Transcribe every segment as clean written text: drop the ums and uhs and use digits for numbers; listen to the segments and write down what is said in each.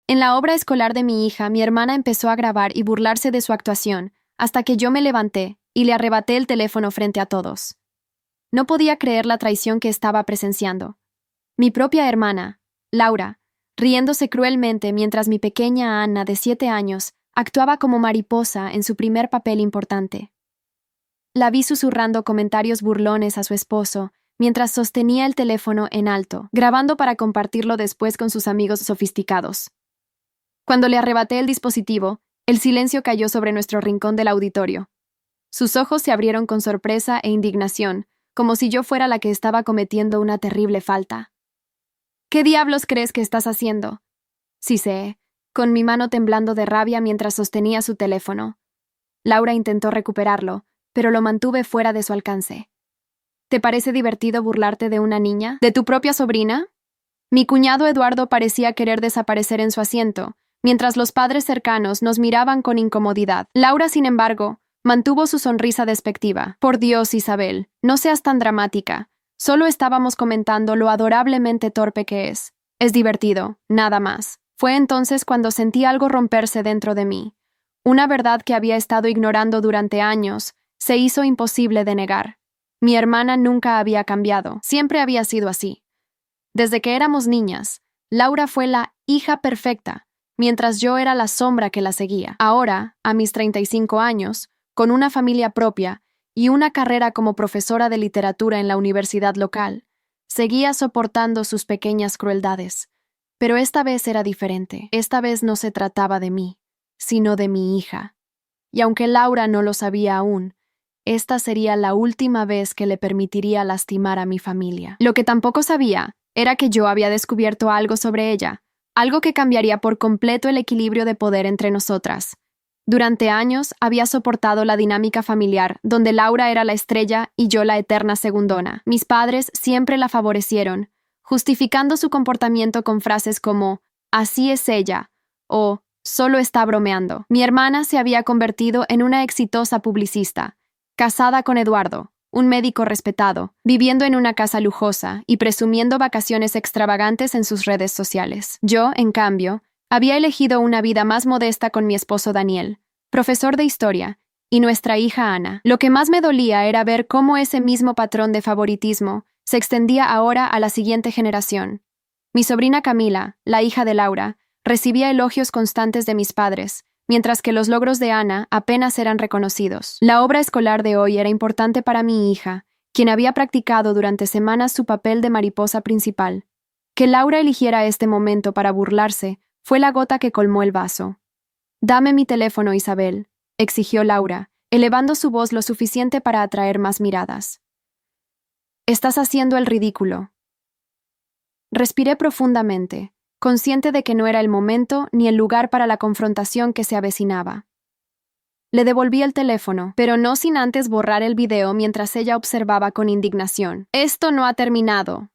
En la obra escolar de mi hija, mi hermana empezó a grabar y burlarse de su actuación, hasta que yo me levanté y le arrebaté el teléfono frente a todos. No podía creer la traición que estaba presenciando. Mi propia hermana, Laura, riéndose cruelmente mientras mi pequeña Anna, de 7 años, actuaba como mariposa en su primer papel importante. La vi susurrando comentarios burlones a su esposo, mientras sostenía el teléfono en alto, grabando para compartirlo después con sus amigos sofisticados. Cuando le arrebaté el dispositivo, el silencio cayó sobre nuestro rincón del auditorio. Sus ojos se abrieron con sorpresa e indignación, como si yo fuera la que estaba cometiendo una terrible falta. ¿Qué diablos crees que estás haciendo? Siseé, con mi mano temblando de rabia mientras sostenía su teléfono. Laura intentó recuperarlo, pero lo mantuve fuera de su alcance. ¿Te parece divertido burlarte de una niña? ¿De tu propia sobrina? Mi cuñado Eduardo parecía querer desaparecer en su asiento, mientras los padres cercanos nos miraban con incomodidad. Laura, sin embargo, mantuvo su sonrisa despectiva. Por Dios, Isabel, no seas tan dramática. Solo estábamos comentando lo adorablemente torpe que es. Es divertido, nada más. Fue entonces cuando sentí algo romperse dentro de mí. Una verdad que había estado ignorando durante años se hizo imposible de negar. Mi hermana nunca había cambiado, siempre había sido así. Desde que éramos niñas, Laura fue la hija perfecta, mientras yo era la sombra que la seguía. Ahora, a mis 35 años, con una familia propia y una carrera como profesora de literatura en la universidad local, seguía soportando sus pequeñas crueldades. Pero esta vez era diferente. Esta vez no se trataba de mí, sino de mi hija. Y aunque Laura no lo sabía aún, esta sería la última vez que le permitiría lastimar a mi familia. Lo que tampoco sabía era que yo había descubierto algo sobre ella, algo que cambiaría por completo el equilibrio de poder entre nosotras. Durante años había soportado la dinámica familiar, donde Laura era la estrella y yo la eterna segundona. Mis padres siempre la favorecieron, justificando su comportamiento con frases como «así es ella» o «solo está bromeando». Mi hermana se había convertido en una exitosa publicista, casada con Eduardo, un médico respetado, viviendo en una casa lujosa y presumiendo vacaciones extravagantes en sus redes sociales. Yo, en cambio, había elegido una vida más modesta con mi esposo Daniel, profesor de historia, y nuestra hija Ana. Lo que más me dolía era ver cómo ese mismo patrón de favoritismo se extendía ahora a la siguiente generación. Mi sobrina Camila, la hija de Laura, recibía elogios constantes de mis padres, mientras que los logros de Ana apenas eran reconocidos. La obra escolar de hoy era importante para mi hija, quien había practicado durante semanas su papel de mariposa principal. Que Laura eligiera este momento para burlarse fue la gota que colmó el vaso. «Dame mi teléfono, Isabel», exigió Laura, elevando su voz lo suficiente para atraer más miradas. «Estás haciendo el ridículo». Respiré profundamente, consciente de que no era el momento ni el lugar para la confrontación que se avecinaba. Le devolví el teléfono, pero no sin antes borrar el video mientras ella observaba con indignación. «Esto no ha terminado»,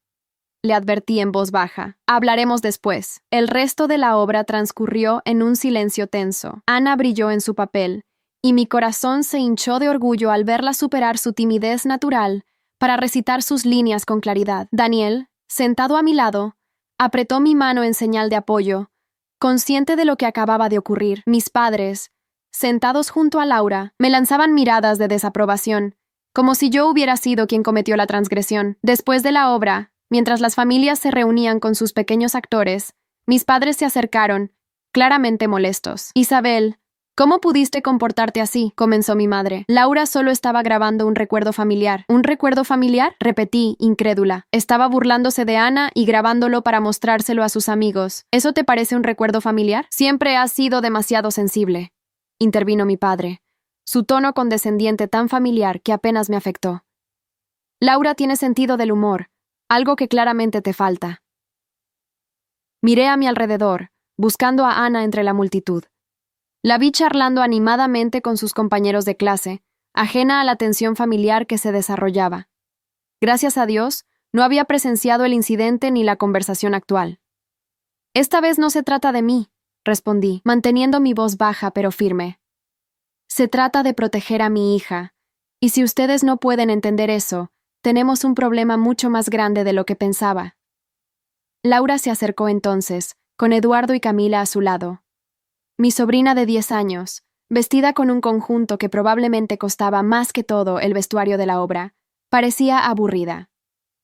le advertí en voz baja. «Hablaremos después». El resto de la obra transcurrió en un silencio tenso. Ana brilló en su papel, y mi corazón se hinchó de orgullo al verla superar su timidez natural para recitar sus líneas con claridad. Daniel, sentado a mi lado, apretó mi mano en señal de apoyo, consciente de lo que acababa de ocurrir. Mis padres, sentados junto a Laura, me lanzaban miradas de desaprobación, como si yo hubiera sido quien cometió la transgresión. Después de la obra, mientras las familias se reunían con sus pequeños actores, mis padres se acercaron, claramente molestos. «Isabel, ¿cómo pudiste comportarte así?», comenzó mi madre. «Laura solo estaba grabando un recuerdo familiar». «¿Un recuerdo familiar?», repetí, incrédula. Estaba burlándose de Ana y grabándolo para mostrárselo a sus amigos. ¿Eso te parece un recuerdo familiar? Siempre has sido demasiado sensible», intervino mi padre, su tono condescendiente tan familiar que apenas me afectó. «Laura tiene sentido del humor, algo que claramente te falta». Miré a mi alrededor, buscando a Ana entre la multitud. La vi charlando animadamente con sus compañeros de clase, ajena a la tensión familiar que se desarrollaba. Gracias a Dios, no había presenciado el incidente ni la conversación actual. «Esta vez no se trata de mí», respondí, manteniendo mi voz baja pero firme. «Se trata de proteger a mi hija, y si ustedes no pueden entender eso, tenemos un problema mucho más grande de lo que pensaba». Laura se acercó entonces, con Eduardo y Camila a su lado. Mi sobrina de 10 años, vestida con un conjunto que probablemente costaba más que todo el vestuario de la obra, parecía aburrida.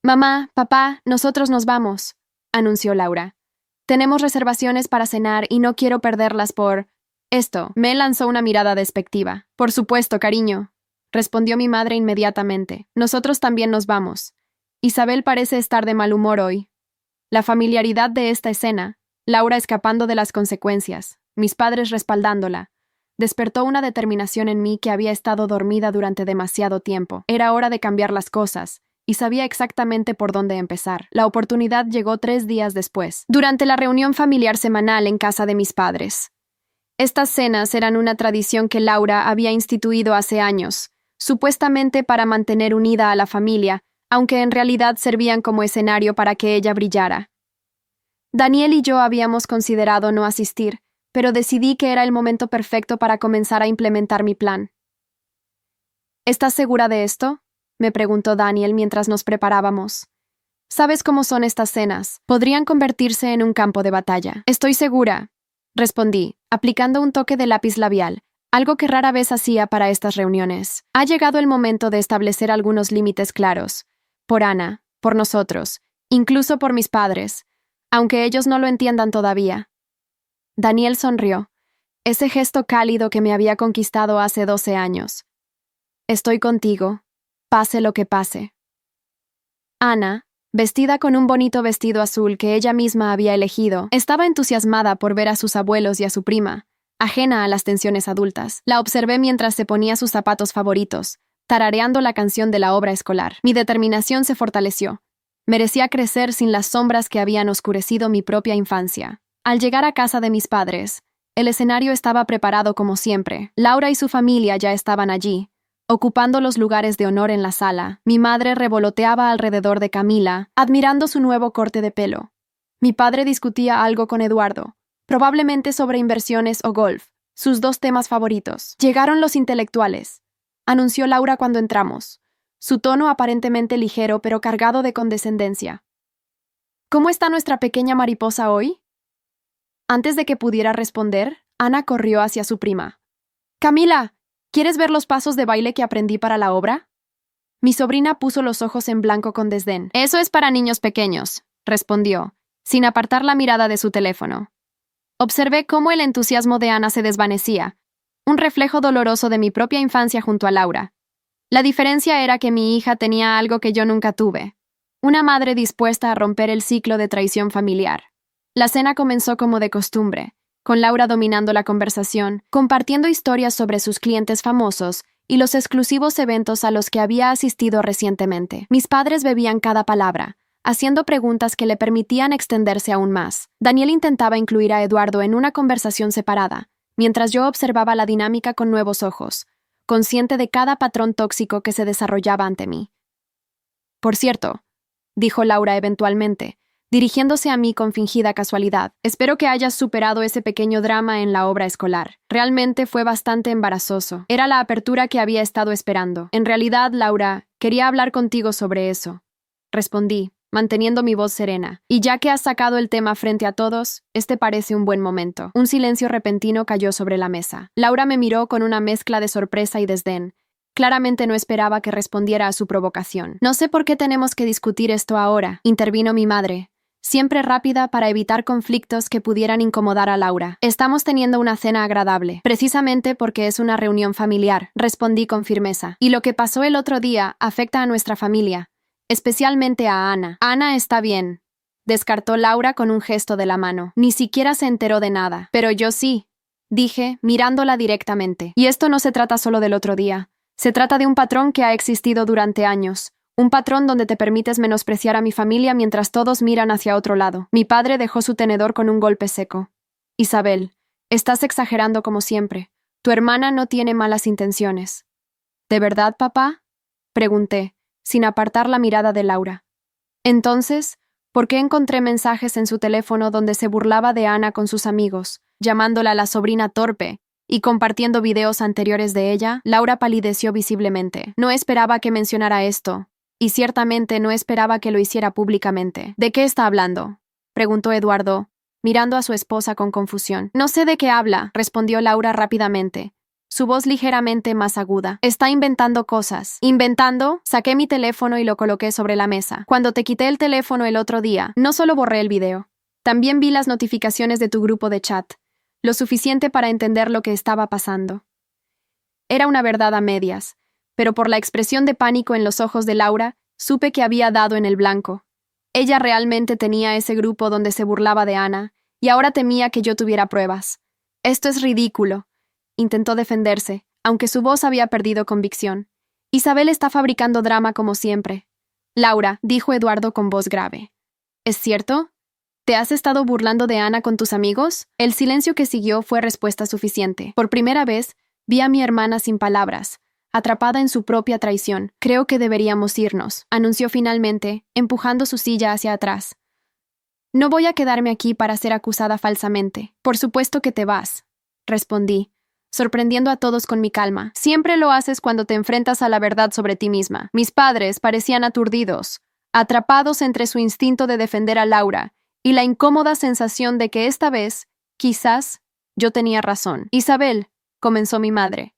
«Mamá, papá, nosotros nos vamos», anunció Laura. «Tenemos reservaciones para cenar y no quiero perderlas por...» Esto me lanzó una mirada despectiva. «Por supuesto, cariño», respondió mi madre inmediatamente. «Nosotros también nos vamos. Isabel parece estar de mal humor hoy». La familiaridad de esta escena, Laura escapando de las consecuencias, mis padres respaldándola, despertó una determinación en mí que había estado dormida durante demasiado tiempo. Era hora de cambiar las cosas, y sabía exactamente por dónde empezar. La oportunidad llegó 3 días después, durante la reunión familiar semanal en casa de mis padres. Estas cenas eran una tradición que Laura había instituido hace años, supuestamente para mantener unida a la familia, aunque en realidad servían como escenario para que ella brillara. Daniel y yo habíamos considerado no asistir, pero decidí que era el momento perfecto para comenzar a implementar mi plan. ¿Estás segura de esto?, me preguntó Daniel mientras nos preparábamos. ¿Sabes cómo son estas cenas? Podrían convertirse en un campo de batalla. Estoy segura, respondí, aplicando un toque de lápiz labial, algo que rara vez hacía para estas reuniones. Ha llegado el momento de establecer algunos límites claros. Por Ana, por nosotros, incluso por mis padres, aunque ellos no lo entiendan todavía. Daniel sonrió, ese gesto cálido que me había conquistado hace 12 años. Estoy contigo, pase lo que pase. Ana, vestida con un bonito vestido azul que ella misma había elegido, estaba entusiasmada por ver a sus abuelos y a su prima, ajena a las tensiones adultas. La observé mientras se ponía sus zapatos favoritos, tarareando la canción de la obra escolar. Mi determinación se fortaleció. Merecía crecer sin las sombras que habían oscurecido mi propia infancia. Al llegar a casa de mis padres, el escenario estaba preparado como siempre. Laura y su familia ya estaban allí, ocupando los lugares de honor en la sala. Mi madre revoloteaba alrededor de Camila, admirando su nuevo corte de pelo. Mi padre discutía algo con Eduardo, probablemente sobre inversiones o golf, sus 2 temas favoritos. Llegaron los intelectuales, anunció Laura cuando entramos, su tono aparentemente ligero pero cargado de condescendencia. ¿Cómo está nuestra pequeña mariposa hoy? Antes de que pudiera responder, Ana corrió hacia su prima. «Camila, ¿quieres ver los pasos de baile que aprendí para la obra?» Mi sobrina puso los ojos en blanco con desdén. «Eso es para niños pequeños», respondió, sin apartar la mirada de su teléfono. Observé cómo el entusiasmo de Ana se desvanecía, un reflejo doloroso de mi propia infancia junto a Laura. La diferencia era que mi hija tenía algo que yo nunca tuve, una madre dispuesta a romper el ciclo de traición familiar. La cena comenzó como de costumbre, con Laura dominando la conversación, compartiendo historias sobre sus clientes famosos y los exclusivos eventos a los que había asistido recientemente. Mis padres bebían cada palabra, haciendo preguntas que le permitían extenderse aún más. Daniel intentaba incluir a Eduardo en una conversación separada, mientras yo observaba la dinámica con nuevos ojos, consciente de cada patrón tóxico que se desarrollaba ante mí. «Por cierto», dijo Laura eventualmente, dirigiéndose a mí con fingida casualidad, «espero que hayas superado ese pequeño drama en la obra escolar. Realmente fue bastante embarazoso. Era la apertura que había estado esperando. En realidad, Laura, quería hablar contigo sobre eso», respondí, manteniendo mi voz serena. «Y ya que has sacado el tema frente a todos, este parece un buen momento». Un silencio repentino cayó sobre la mesa. Laura me miró con una mezcla de sorpresa y desdén. Claramente no esperaba que respondiera a su provocación. «No sé por qué tenemos que discutir esto ahora», intervino mi madre, siempre rápida para evitar conflictos que pudieran incomodar a Laura. «Estamos teniendo una cena agradable, precisamente porque es una reunión familiar», respondí con firmeza. «Y lo que pasó el otro día afecta a nuestra familia, especialmente a Ana». «Ana está bien», descartó Laura con un gesto de la mano. «Ni siquiera se enteró de nada». «Pero yo sí», dije, mirándola directamente. «Y esto no se trata solo del otro día. Se trata de un patrón que ha existido durante años. Un patrón donde te permites menospreciar a mi familia mientras todos miran hacia otro lado». Mi padre dejó su tenedor con un golpe seco. «Isabel, estás exagerando como siempre. Tu hermana no tiene malas intenciones». «¿De verdad, papá?», pregunté, sin apartar la mirada de Laura. Entonces, ¿por qué encontré mensajes en su teléfono donde se burlaba de Ana con sus amigos, llamándola la sobrina torpe, y compartiendo videos anteriores de ella? Laura palideció visiblemente. No esperaba que mencionara esto, y ciertamente no esperaba que lo hiciera públicamente. «¿De qué está hablando?», preguntó Eduardo, mirando a su esposa con confusión. No sé de qué habla, respondió Laura rápidamente, su voz ligeramente más aguda. Está inventando cosas. ¿Inventando? Saqué mi teléfono y lo coloqué sobre la mesa. Cuando te quité el teléfono el otro día, no solo borré el video, también vi las notificaciones de tu grupo de chat, lo suficiente para entender lo que estaba pasando. Era una verdad a medias, pero por la expresión de pánico en los ojos de Laura, supe que había dado en el blanco. Ella realmente tenía ese grupo donde se burlaba de Ana, y ahora temía que yo tuviera pruebas. Esto es ridículo. Intentó defenderse, aunque su voz había perdido convicción. Isabel está fabricando drama como siempre. Laura, dijo Eduardo con voz grave. ¿Es cierto? ¿Te has estado burlando de Ana con tus amigos? El silencio que siguió fue respuesta suficiente. Por primera vez, vi a mi hermana sin palabras, atrapada en su propia traición. Creo que deberíamos irnos, anunció finalmente, empujando su silla hacia atrás. No voy a quedarme aquí para ser acusada falsamente. Por supuesto que te vas, respondí, sorprendiendo a todos con mi calma. Siempre lo haces cuando te enfrentas a la verdad sobre ti misma. Mis padres parecían aturdidos, atrapados entre su instinto de defender a Laura y la incómoda sensación de que esta vez, quizás, yo tenía razón. Isabel, comenzó mi madre.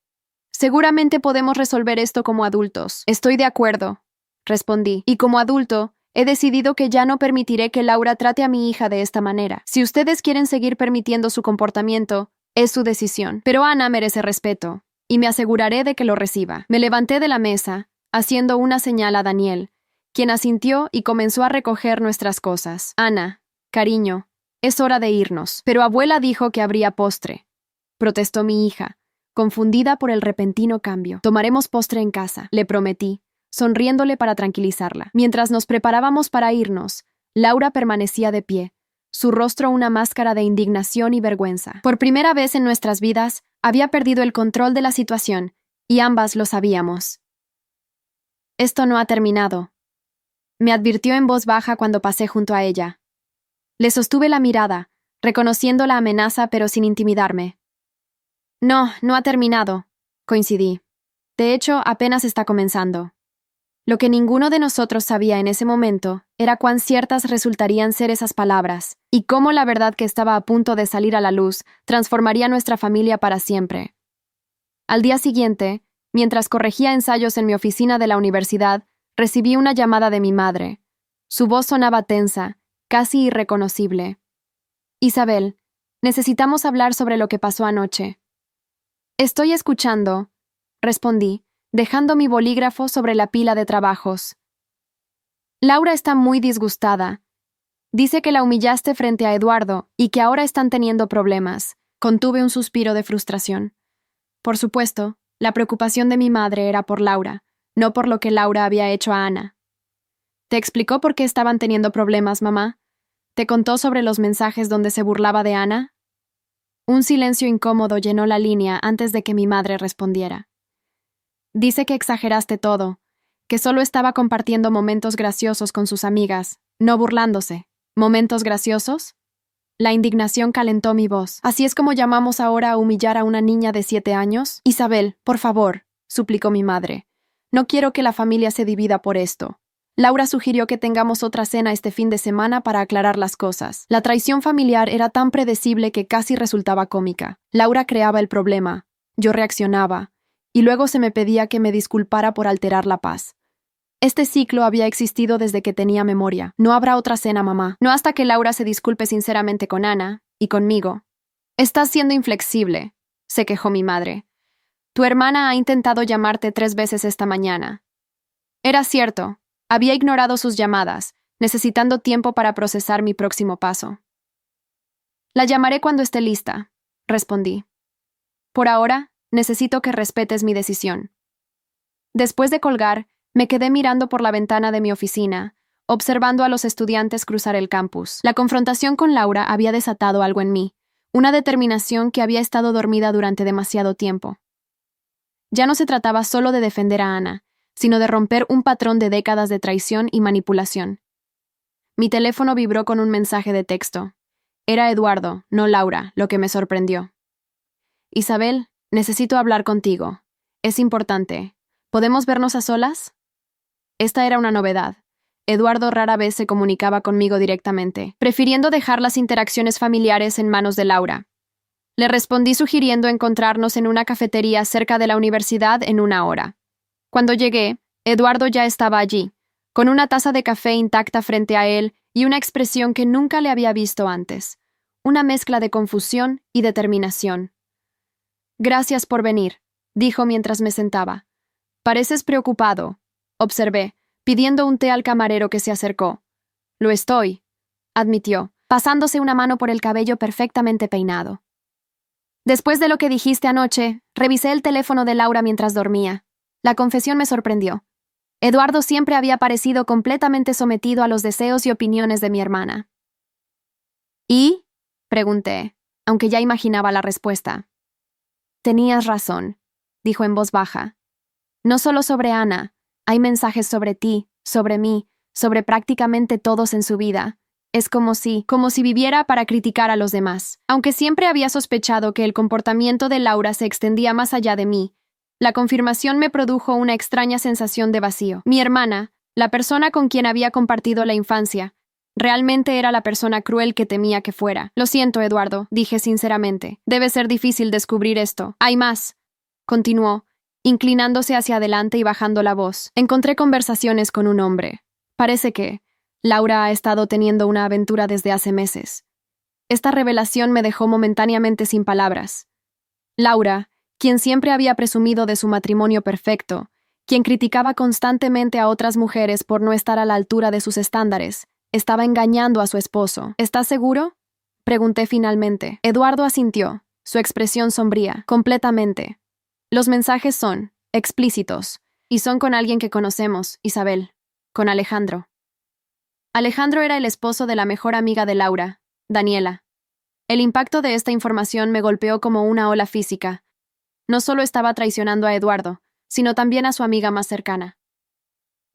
Seguramente podemos resolver esto como adultos. Estoy de acuerdo, respondí, y como adulto, he decidido que ya no permitiré que Laura trate a mi hija de esta manera. Si ustedes quieren seguir permitiendo su comportamiento, es su decisión. Pero Ana merece respeto, y me aseguraré de que lo reciba. Me levanté de la mesa, haciendo una señal a Daniel, quien asintió y comenzó a recoger nuestras cosas. Ana, cariño, es hora de irnos. Pero abuela dijo que habría postre, protestó mi hija, confundida por el repentino cambio. Tomaremos postre en casa, le prometí, sonriéndole para tranquilizarla. Mientras nos preparábamos para irnos, Laura permanecía de pie, su rostro una máscara de indignación y vergüenza. Por primera vez en nuestras vidas, había perdido el control de la situación, y ambas lo sabíamos. Esto no ha terminado, me advirtió en voz baja cuando pasé junto a ella. Le sostuve la mirada, reconociendo la amenaza pero sin intimidarme. No, no ha terminado, coincidí. De hecho, apenas está comenzando. Lo que ninguno de nosotros sabía en ese momento era cuán ciertas resultarían ser esas palabras, y cómo la verdad que estaba a punto de salir a la luz transformaría nuestra familia para siempre. Al día siguiente, mientras corregía ensayos en mi oficina de la universidad, recibí una llamada de mi madre. Su voz sonaba tensa, casi irreconocible. Isabel, necesitamos hablar sobre lo que pasó anoche. Estoy escuchando, respondí, dejando mi bolígrafo sobre la pila de trabajos. Laura está muy disgustada. Dice que la humillaste frente a Eduardo y que ahora están teniendo problemas. Contuve un suspiro de frustración. Por supuesto, la preocupación de mi madre era por Laura, no por lo que Laura había hecho a Ana. ¿Te explicó por qué estaban teniendo problemas, mamá? ¿Te contó sobre los mensajes donde se burlaba de Ana? Un silencio incómodo llenó la línea antes de que mi madre respondiera. Dice que exageraste todo, que solo estaba compartiendo momentos graciosos con sus amigas, no burlándose. ¿Momentos graciosos? La indignación calentó mi voz. ¿Así es como llamamos ahora a humillar a una niña de 7 años? Isabel, por favor, suplicó mi madre. No quiero que la familia se divida por esto. Laura sugirió que tengamos otra cena este fin de semana para aclarar las cosas. La traición familiar era tan predecible que casi resultaba cómica. Laura creaba el problema, yo reaccionaba, y luego se me pedía que me disculpara por alterar la paz. Este ciclo había existido desde que tenía memoria. No habrá otra cena, mamá. No hasta que Laura se disculpe sinceramente con Ana y conmigo. Estás siendo inflexible, se quejó mi madre. Tu hermana ha intentado llamarte 3 veces esta mañana. Era cierto. Había ignorado sus llamadas, necesitando tiempo para procesar mi próximo paso. La llamaré cuando esté lista, respondí. Por ahora, necesito que respetes mi decisión. Después de colgar, me quedé mirando por la ventana de mi oficina, observando a los estudiantes cruzar el campus. La confrontación con Laura había desatado algo en mí, una determinación que había estado dormida durante demasiado tiempo. Ya no se trataba solo de defender a Ana, sino de romper un patrón de décadas de traición y manipulación. Mi teléfono vibró con un mensaje de texto. Era Eduardo, no Laura, lo que me sorprendió. Isabel, necesito hablar contigo. Es importante. ¿Podemos vernos a solas? Esta era una novedad. Eduardo rara vez se comunicaba conmigo directamente, prefiriendo dejar las interacciones familiares en manos de Laura. Le respondí sugiriendo encontrarnos en una cafetería cerca de la universidad en 1 hora. Cuando llegué, Eduardo ya estaba allí, con una taza de café intacta frente a él y una expresión que nunca le había visto antes, una mezcla de confusión y determinación. «Gracias por venir», dijo mientras me sentaba. «Pareces preocupado», observé, pidiendo un té al camarero que se acercó. «Lo estoy», admitió, pasándose una mano por el cabello perfectamente peinado. «Después de lo que dijiste anoche, revisé el teléfono de Laura mientras dormía. La confesión me sorprendió. Eduardo siempre había parecido completamente sometido a los deseos y opiniones de mi hermana». «¿Y?», pregunté, aunque ya imaginaba la respuesta. «Tenías razón», dijo en voz baja. «No solo sobre Ana, hay mensajes sobre ti, sobre mí, sobre prácticamente todos en su vida. Es como si viviera para criticar a los demás. Aunque siempre había sospechado que el comportamiento de Laura se extendía más allá de mí, la confirmación me produjo una extraña sensación de vacío. Mi hermana, la persona con quien había compartido la infancia, realmente era la persona cruel que temía que fuera. «Lo siento, Eduardo», dije sinceramente. «Debe ser difícil descubrir esto. Hay más», continuó, inclinándose hacia adelante y bajando la voz. «Encontré conversaciones con un hombre. Parece que Laura ha estado teniendo una aventura desde hace meses. Esta revelación me dejó momentáneamente sin palabras. Laura, quien siempre había presumido de su matrimonio perfecto, quien criticaba constantemente a otras mujeres por no estar a la altura de sus estándares, estaba engañando a su esposo. «¿Estás seguro?», pregunté finalmente. Eduardo asintió, su expresión sombría. «Completamente. Los mensajes son explícitos, y son con alguien que conocemos, Isabel, con Alejandro». Alejandro era el esposo de la mejor amiga de Laura, Daniela. El impacto de esta información me golpeó como una ola física. No solo estaba traicionando a Eduardo, sino también a su amiga más cercana.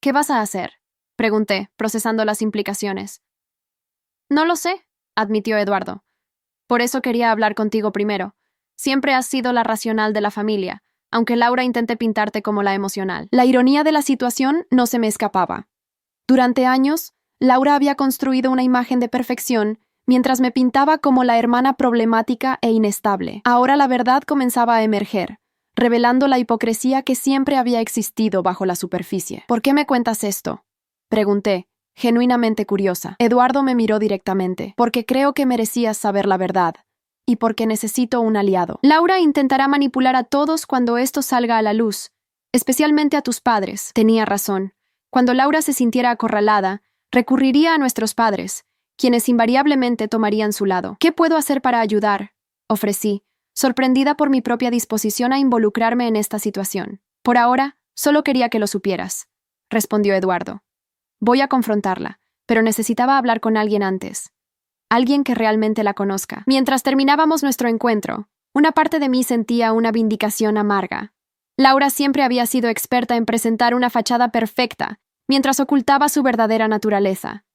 «¿Qué vas a hacer?», pregunté, procesando las implicaciones. «No lo sé», admitió Eduardo. «Por eso quería hablar contigo primero. Siempre has sido la racional de la familia, aunque Laura intente pintarte como la emocional». La ironía de la situación no se me escapaba. Durante años, Laura había construido una imagen de perfección, mientras me pintaba como la hermana problemática e inestable. Ahora la verdad comenzaba a emerger, revelando la hipocresía que siempre había existido bajo la superficie. «¿Por qué me cuentas esto?», pregunté, genuinamente curiosa. Eduardo me miró directamente. «Porque creo que merecías saber la verdad, y porque necesito un aliado. Laura intentará manipular a todos cuando esto salga a la luz, especialmente a tus padres». Tenía razón. Cuando Laura se sintiera acorralada, recurriría a nuestros padres, quienes invariablemente tomarían su lado. «¿Qué puedo hacer para ayudar?», ofrecí, sorprendida por mi propia disposición a involucrarme en esta situación. «Por ahora, solo quería que lo supieras», respondió Eduardo. «Voy a confrontarla, pero necesitaba hablar con alguien antes. Alguien que realmente la conozca». Mientras terminábamos nuestro encuentro, una parte de mí sentía una vindicación amarga. Laura siempre había sido experta en presentar una fachada perfecta, mientras ocultaba su verdadera naturaleza.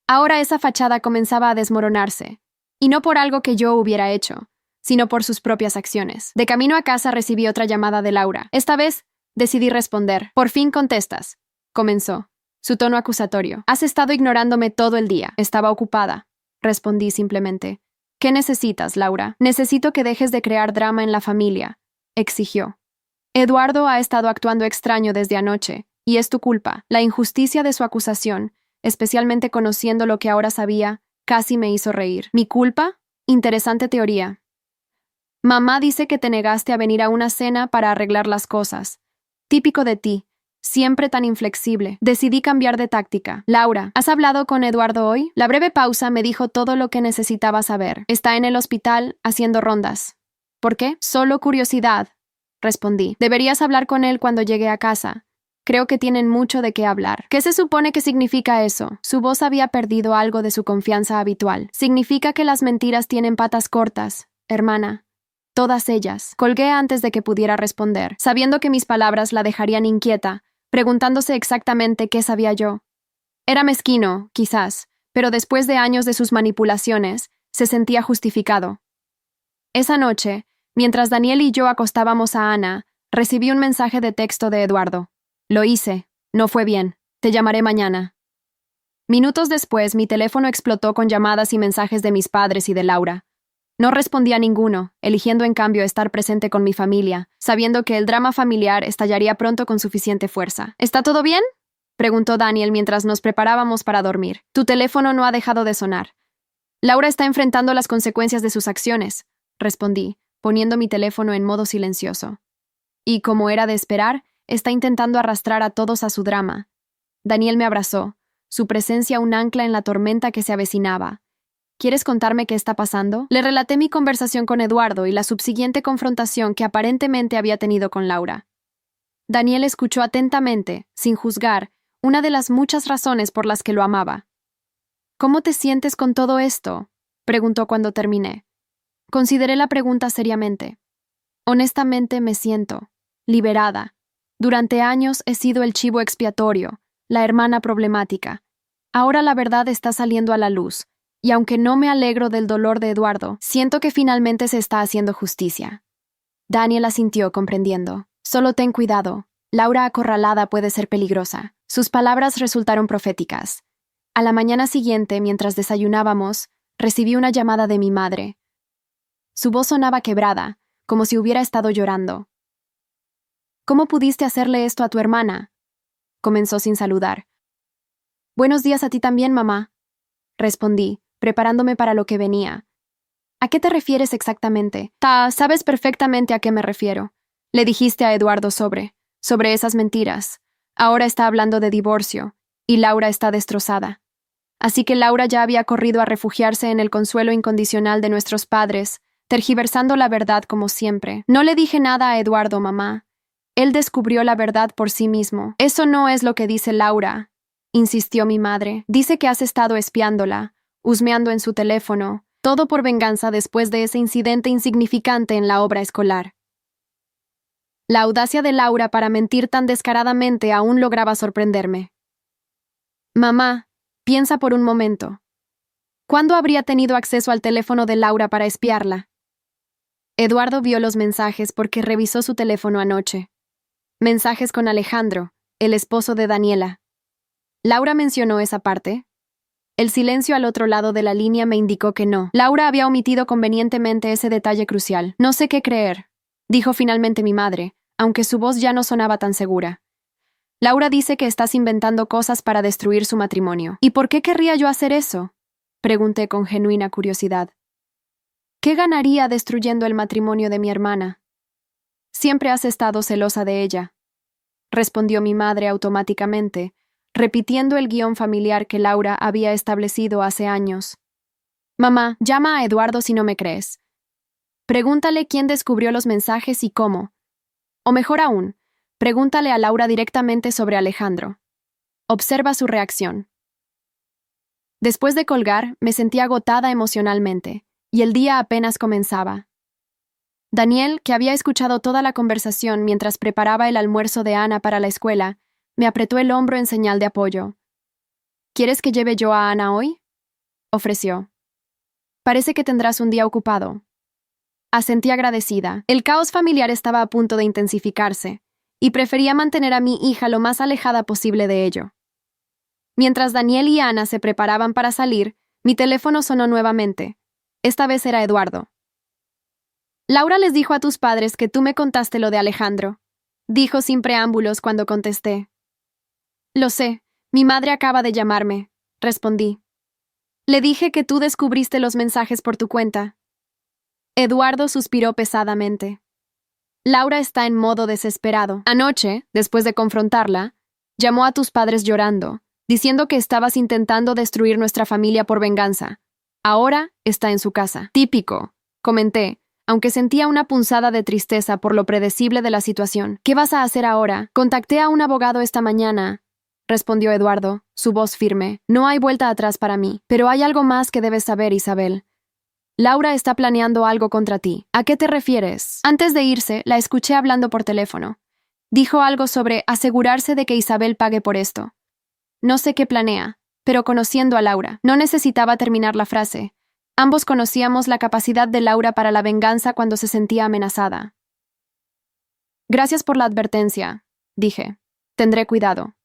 Ahora esa fachada comenzaba a desmoronarse, y no por algo que yo hubiera hecho, sino por sus propias acciones. De camino a casa recibí otra llamada de Laura. Esta vez decidí responder. «Por fin contestas», comenzó, su tono acusatorio. «Has estado ignorándome todo el día». «Estaba ocupada», respondí simplemente. «¿Qué necesitas, Laura?» «Necesito que dejes de crear drama en la familia», exigió. «Eduardo ha estado actuando extraño desde anoche, y es tu culpa». La injusticia de su acusación, especialmente conociendo lo que ahora sabía, casi me hizo reír. ¿Mi culpa? Interesante teoría. Mamá dice que te negaste a venir a una cena para arreglar las cosas. Típico de ti, siempre tan inflexible. Decidí cambiar de táctica. «Laura, ¿has hablado con Eduardo hoy?». La breve pausa me dijo todo lo que necesitaba saber. «Está en el hospital, haciendo rondas». «¿Por qué?». «Solo curiosidad», respondí. «Deberías hablar con él cuando llegue a casa. Creo que tienen mucho de qué hablar». «¿Qué se supone que significa eso?». Su voz había perdido algo de su confianza habitual. «Significa que las mentiras tienen patas cortas, hermana. Todas ellas». Colgué antes de que pudiera responder, sabiendo que mis palabras la dejarían inquieta, preguntándose exactamente qué sabía yo. Era mezquino, quizás, pero después de años de sus manipulaciones, se sentía justificado. Esa noche, mientras Daniel y yo acostábamos a Ana, recibí un mensaje de texto de Eduardo. «Lo hice. No fue bien. Te llamaré mañana». Minutos después, mi teléfono explotó con llamadas y mensajes de mis padres y de Laura. No respondí a ninguno, eligiendo en cambio estar presente con mi familia, sabiendo que el drama familiar estallaría pronto con suficiente fuerza. ¿Está todo bien?, preguntó Daniel mientras nos preparábamos para dormir. Tu teléfono no ha dejado de sonar. Laura está enfrentando las consecuencias de sus acciones, respondí, poniendo mi teléfono en modo silencioso. Y, como era de esperar, está intentando arrastrar a todos a su drama. Daniel me abrazó, su presencia un ancla en la tormenta que se avecinaba. ¿Quieres contarme qué está pasando? Le relaté mi conversación con Eduardo y la subsiguiente confrontación que aparentemente había tenido con Laura. Daniel escuchó atentamente, sin juzgar, una de las muchas razones por las que lo amaba. ¿Cómo te sientes con todo esto?, preguntó cuando terminé. Consideré la pregunta seriamente. Honestamente me siento liberada. Durante años he sido el chivo expiatorio, la hermana problemática. Ahora la verdad está saliendo a la luz, y aunque no me alegro del dolor de Eduardo, siento que finalmente se está haciendo justicia. Daniel asintió, comprendiendo. Solo ten cuidado. Laura acorralada puede ser peligrosa. Sus palabras resultaron proféticas. A la mañana siguiente, mientras desayunábamos, recibí una llamada de mi madre. Su voz sonaba quebrada, como si hubiera estado llorando. ¿Cómo pudiste hacerle esto a tu hermana?, comenzó sin saludar. Buenos días a ti también, mamá, respondí, preparándome para lo que venía. ¿A qué te refieres exactamente? Sabes perfectamente a qué me refiero. Le dijiste a Eduardo sobre esas mentiras. Ahora está hablando de divorcio, y Laura está destrozada. Así que Laura ya había corrido a refugiarse en el consuelo incondicional de nuestros padres, tergiversando la verdad como siempre. No le dije nada a Eduardo, mamá. Él descubrió la verdad por sí mismo. Eso no es lo que dice Laura, insistió mi madre. Dice que has estado espiándola, husmeando en su teléfono, todo por venganza después de ese incidente insignificante en la obra escolar. La audacia de Laura para mentir tan descaradamente aún lograba sorprenderme. Mamá, piensa por un momento. ¿Cuándo habría tenido acceso al teléfono de Laura para espiarla? Eduardo vio los mensajes porque revisó su teléfono anoche. Mensajes con Alejandro, el esposo de Daniela. ¿Laura mencionó esa parte? El silencio al otro lado de la línea me indicó que no. Laura había omitido convenientemente ese detalle crucial. No sé qué creer, dijo finalmente mi madre, aunque su voz ya no sonaba tan segura. Laura dice que estás inventando cosas para destruir su matrimonio. ¿Y por qué querría yo hacer eso?, pregunté con genuina curiosidad. ¿Qué ganaría destruyendo el matrimonio de mi hermana? Siempre has estado celosa de ella, respondió mi madre automáticamente, repitiendo el guión familiar que Laura había establecido hace años. Mamá, llama a Eduardo si no me crees. Pregúntale quién descubrió los mensajes y cómo. O mejor aún, pregúntale a Laura directamente sobre Alejandro. Observa su reacción. Después de colgar, me sentí agotada emocionalmente, y el día apenas comenzaba. Daniel, que había escuchado toda la conversación mientras preparaba el almuerzo de Ana para la escuela, me apretó el hombro en señal de apoyo. ¿Quieres que lleve yo a Ana hoy?, ofreció. Parece que tendrás un día ocupado. Asentí agradecida. El caos familiar estaba a punto de intensificarse, y prefería mantener a mi hija lo más alejada posible de ello. Mientras Daniel y Ana se preparaban para salir, mi teléfono sonó nuevamente. Esta vez era Eduardo. Laura les dijo a tus padres que tú me contaste lo de Alejandro, dijo sin preámbulos cuando contesté. Lo sé, mi madre acaba de llamarme, respondí. Le dije que tú descubriste los mensajes por tu cuenta. Eduardo suspiró pesadamente. Laura está en modo desesperado. Anoche, después de confrontarla, llamó a tus padres llorando, diciendo que estabas intentando destruir nuestra familia por venganza. Ahora está en su casa. Típico, comenté, aunque sentía una punzada de tristeza por lo predecible de la situación. ¿Qué vas a hacer ahora? Contacté a un abogado esta mañana, respondió Eduardo, su voz firme. No hay vuelta atrás para mí, pero hay algo más que debes saber, Isabel. Laura está planeando algo contra ti. ¿A qué te refieres? Antes de irse, la escuché hablando por teléfono. Dijo algo sobre asegurarse de que Isabel pague por esto. No sé qué planea, pero conociendo a Laura, no necesitaba terminar la frase. Ambos conocíamos la capacidad de Laura para la venganza cuando se sentía amenazada. Gracias por la advertencia, dije. Tendré cuidado.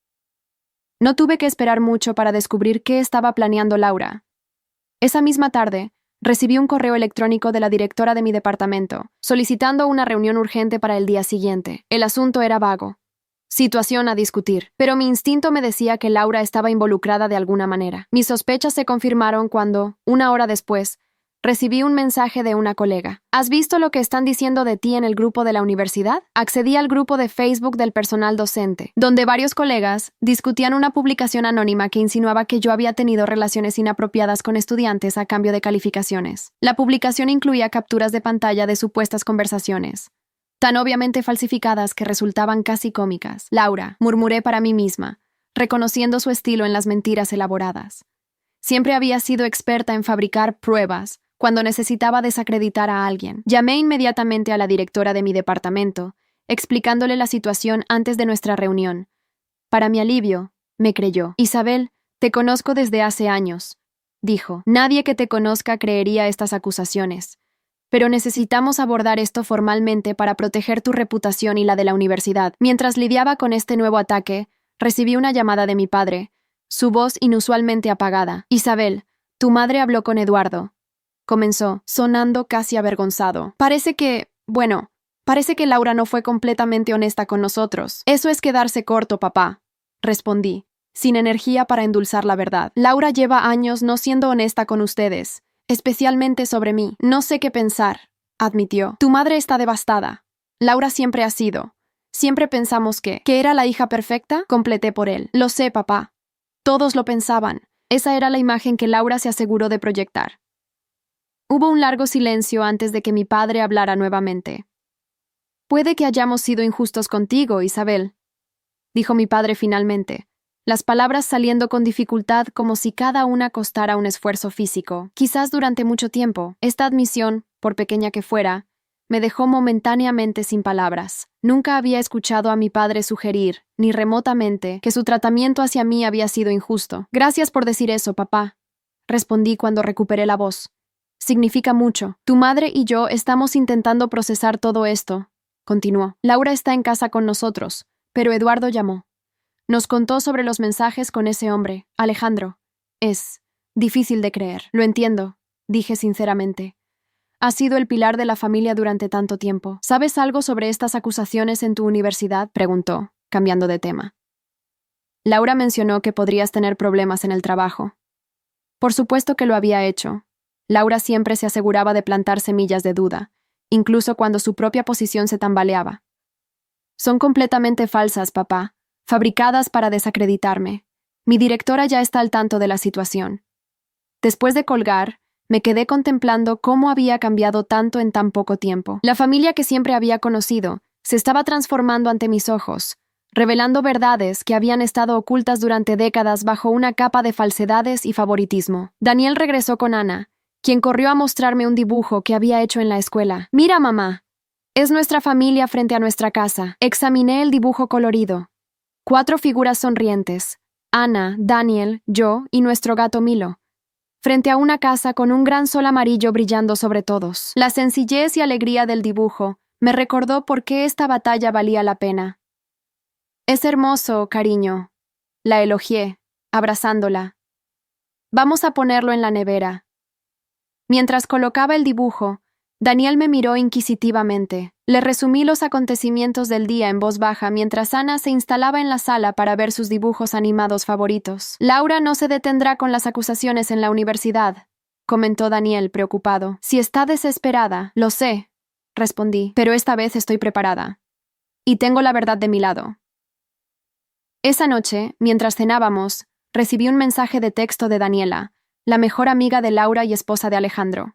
No tuve que esperar mucho para descubrir qué estaba planeando Laura. Esa misma tarde, recibí un correo electrónico de la directora de mi departamento, solicitando una reunión urgente para el día siguiente. El asunto era vago. Situación a discutir, pero mi instinto me decía que Laura estaba involucrada de alguna manera. Mis sospechas se confirmaron cuando, una hora después, recibí un mensaje de una colega. ¿Has visto lo que están diciendo de ti en el grupo de la universidad? Accedí al grupo de Facebook del personal docente, donde varios colegas discutían una publicación anónima que insinuaba que yo había tenido relaciones inapropiadas con estudiantes a cambio de calificaciones. La publicación incluía capturas de pantalla de supuestas conversaciones, tan obviamente falsificadas que resultaban casi cómicas. Laura, murmuré para mí misma, reconociendo su estilo en las mentiras elaboradas. Siempre había sido experta en fabricar pruebas cuando necesitaba desacreditar a alguien. Llamé inmediatamente a la directora de mi departamento, explicándole la situación antes de nuestra reunión. Para mi alivio, me creyó. Isabel, te conozco desde hace años, dijo. Nadie que te conozca creería estas acusaciones. Pero necesitamos abordar esto formalmente para proteger tu reputación y la de la universidad. Mientras lidiaba con este nuevo ataque, recibí una llamada de mi padre, su voz inusualmente apagada. Isabel, tu madre habló con Eduardo. Comenzó, sonando casi avergonzado. Parece que Laura no fue completamente honesta con nosotros. Eso es quedarse corto, papá, respondí, sin energía para endulzar la verdad. Laura lleva años no siendo honesta con ustedes, especialmente sobre mí. No sé qué pensar, admitió. Tu madre está devastada. Laura siempre ha sido. Siempre pensamos que era la hija perfecta, completé por él. Lo sé, papá. Todos lo pensaban. Esa era la imagen que Laura se aseguró de proyectar. Hubo un largo silencio antes de que mi padre hablara nuevamente. Puede que hayamos sido injustos contigo, Isabel, dijo mi padre finalmente, las palabras saliendo con dificultad como si cada una costara un esfuerzo físico. Quizás durante mucho tiempo, esta admisión, por pequeña que fuera, me dejó momentáneamente sin palabras. Nunca había escuchado a mi padre sugerir, ni remotamente, que su tratamiento hacia mí había sido injusto. Gracias por decir eso, papá, respondí cuando recuperé la voz. Significa mucho. Tu madre y yo estamos intentando procesar todo esto, continuó. Laura está en casa con nosotros, pero Eduardo llamó. Nos contó sobre los mensajes con ese hombre, Alejandro. Es difícil de creer. Lo entiendo, dije sinceramente. Has sido el pilar de la familia durante tanto tiempo. ¿Sabes algo sobre estas acusaciones en tu universidad?, preguntó, cambiando de tema. Laura mencionó que podrías tener problemas en el trabajo. Por supuesto que lo había hecho. Laura siempre se aseguraba de plantar semillas de duda, incluso cuando su propia posición se tambaleaba. Son completamente falsas, papá, fabricadas para desacreditarme. Mi directora ya está al tanto de la situación. Después de colgar, me quedé contemplando cómo había cambiado tanto en tan poco tiempo. La familia que siempre había conocido se estaba transformando ante mis ojos, revelando verdades que habían estado ocultas durante décadas bajo una capa de falsedades y favoritismo. Daniel regresó con Ana, quien corrió a mostrarme un dibujo que había hecho en la escuela. «Mira, mamá. Es nuestra familia frente a nuestra casa». Examiné el dibujo colorido. 4 figuras sonrientes. Ana, Daniel, yo y nuestro gato Milo, frente a una casa con un gran sol amarillo brillando sobre todos. La sencillez y alegría del dibujo me recordó por qué esta batalla valía la pena. «Es hermoso, cariño», la elogié, abrazándola. «Vamos a ponerlo en la nevera». Mientras colocaba el dibujo, Daniel me miró inquisitivamente. Le resumí los acontecimientos del día en voz baja mientras Ana se instalaba en la sala para ver sus dibujos animados favoritos. «Laura no se detendrá con las acusaciones en la universidad», comentó Daniel, preocupado. «Si está desesperada, lo sé», respondí, «pero esta vez estoy preparada. Y tengo la verdad de mi lado». Esa noche, mientras cenábamos, recibí un mensaje de texto de Daniela, la mejor amiga de Laura y esposa de Alejandro.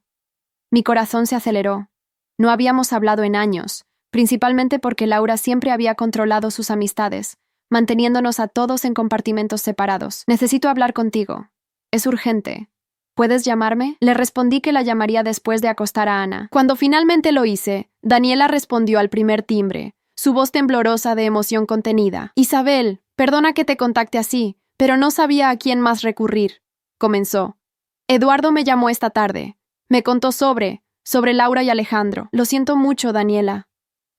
Mi corazón se aceleró. No habíamos hablado en años, principalmente porque Laura siempre había controlado sus amistades, manteniéndonos a todos en compartimentos separados. «Necesito hablar contigo. Es urgente. ¿Puedes llamarme?». Le respondí que la llamaría después de acostar a Ana. Cuando finalmente lo hice, Daniela respondió al primer timbre, su voz temblorosa de emoción contenida. «Isabel, perdona que te contacte así, pero no sabía a quién más recurrir», comenzó. «Eduardo me llamó esta tarde. Me contó sobre Laura y Alejandro». «Lo siento mucho, Daniela»,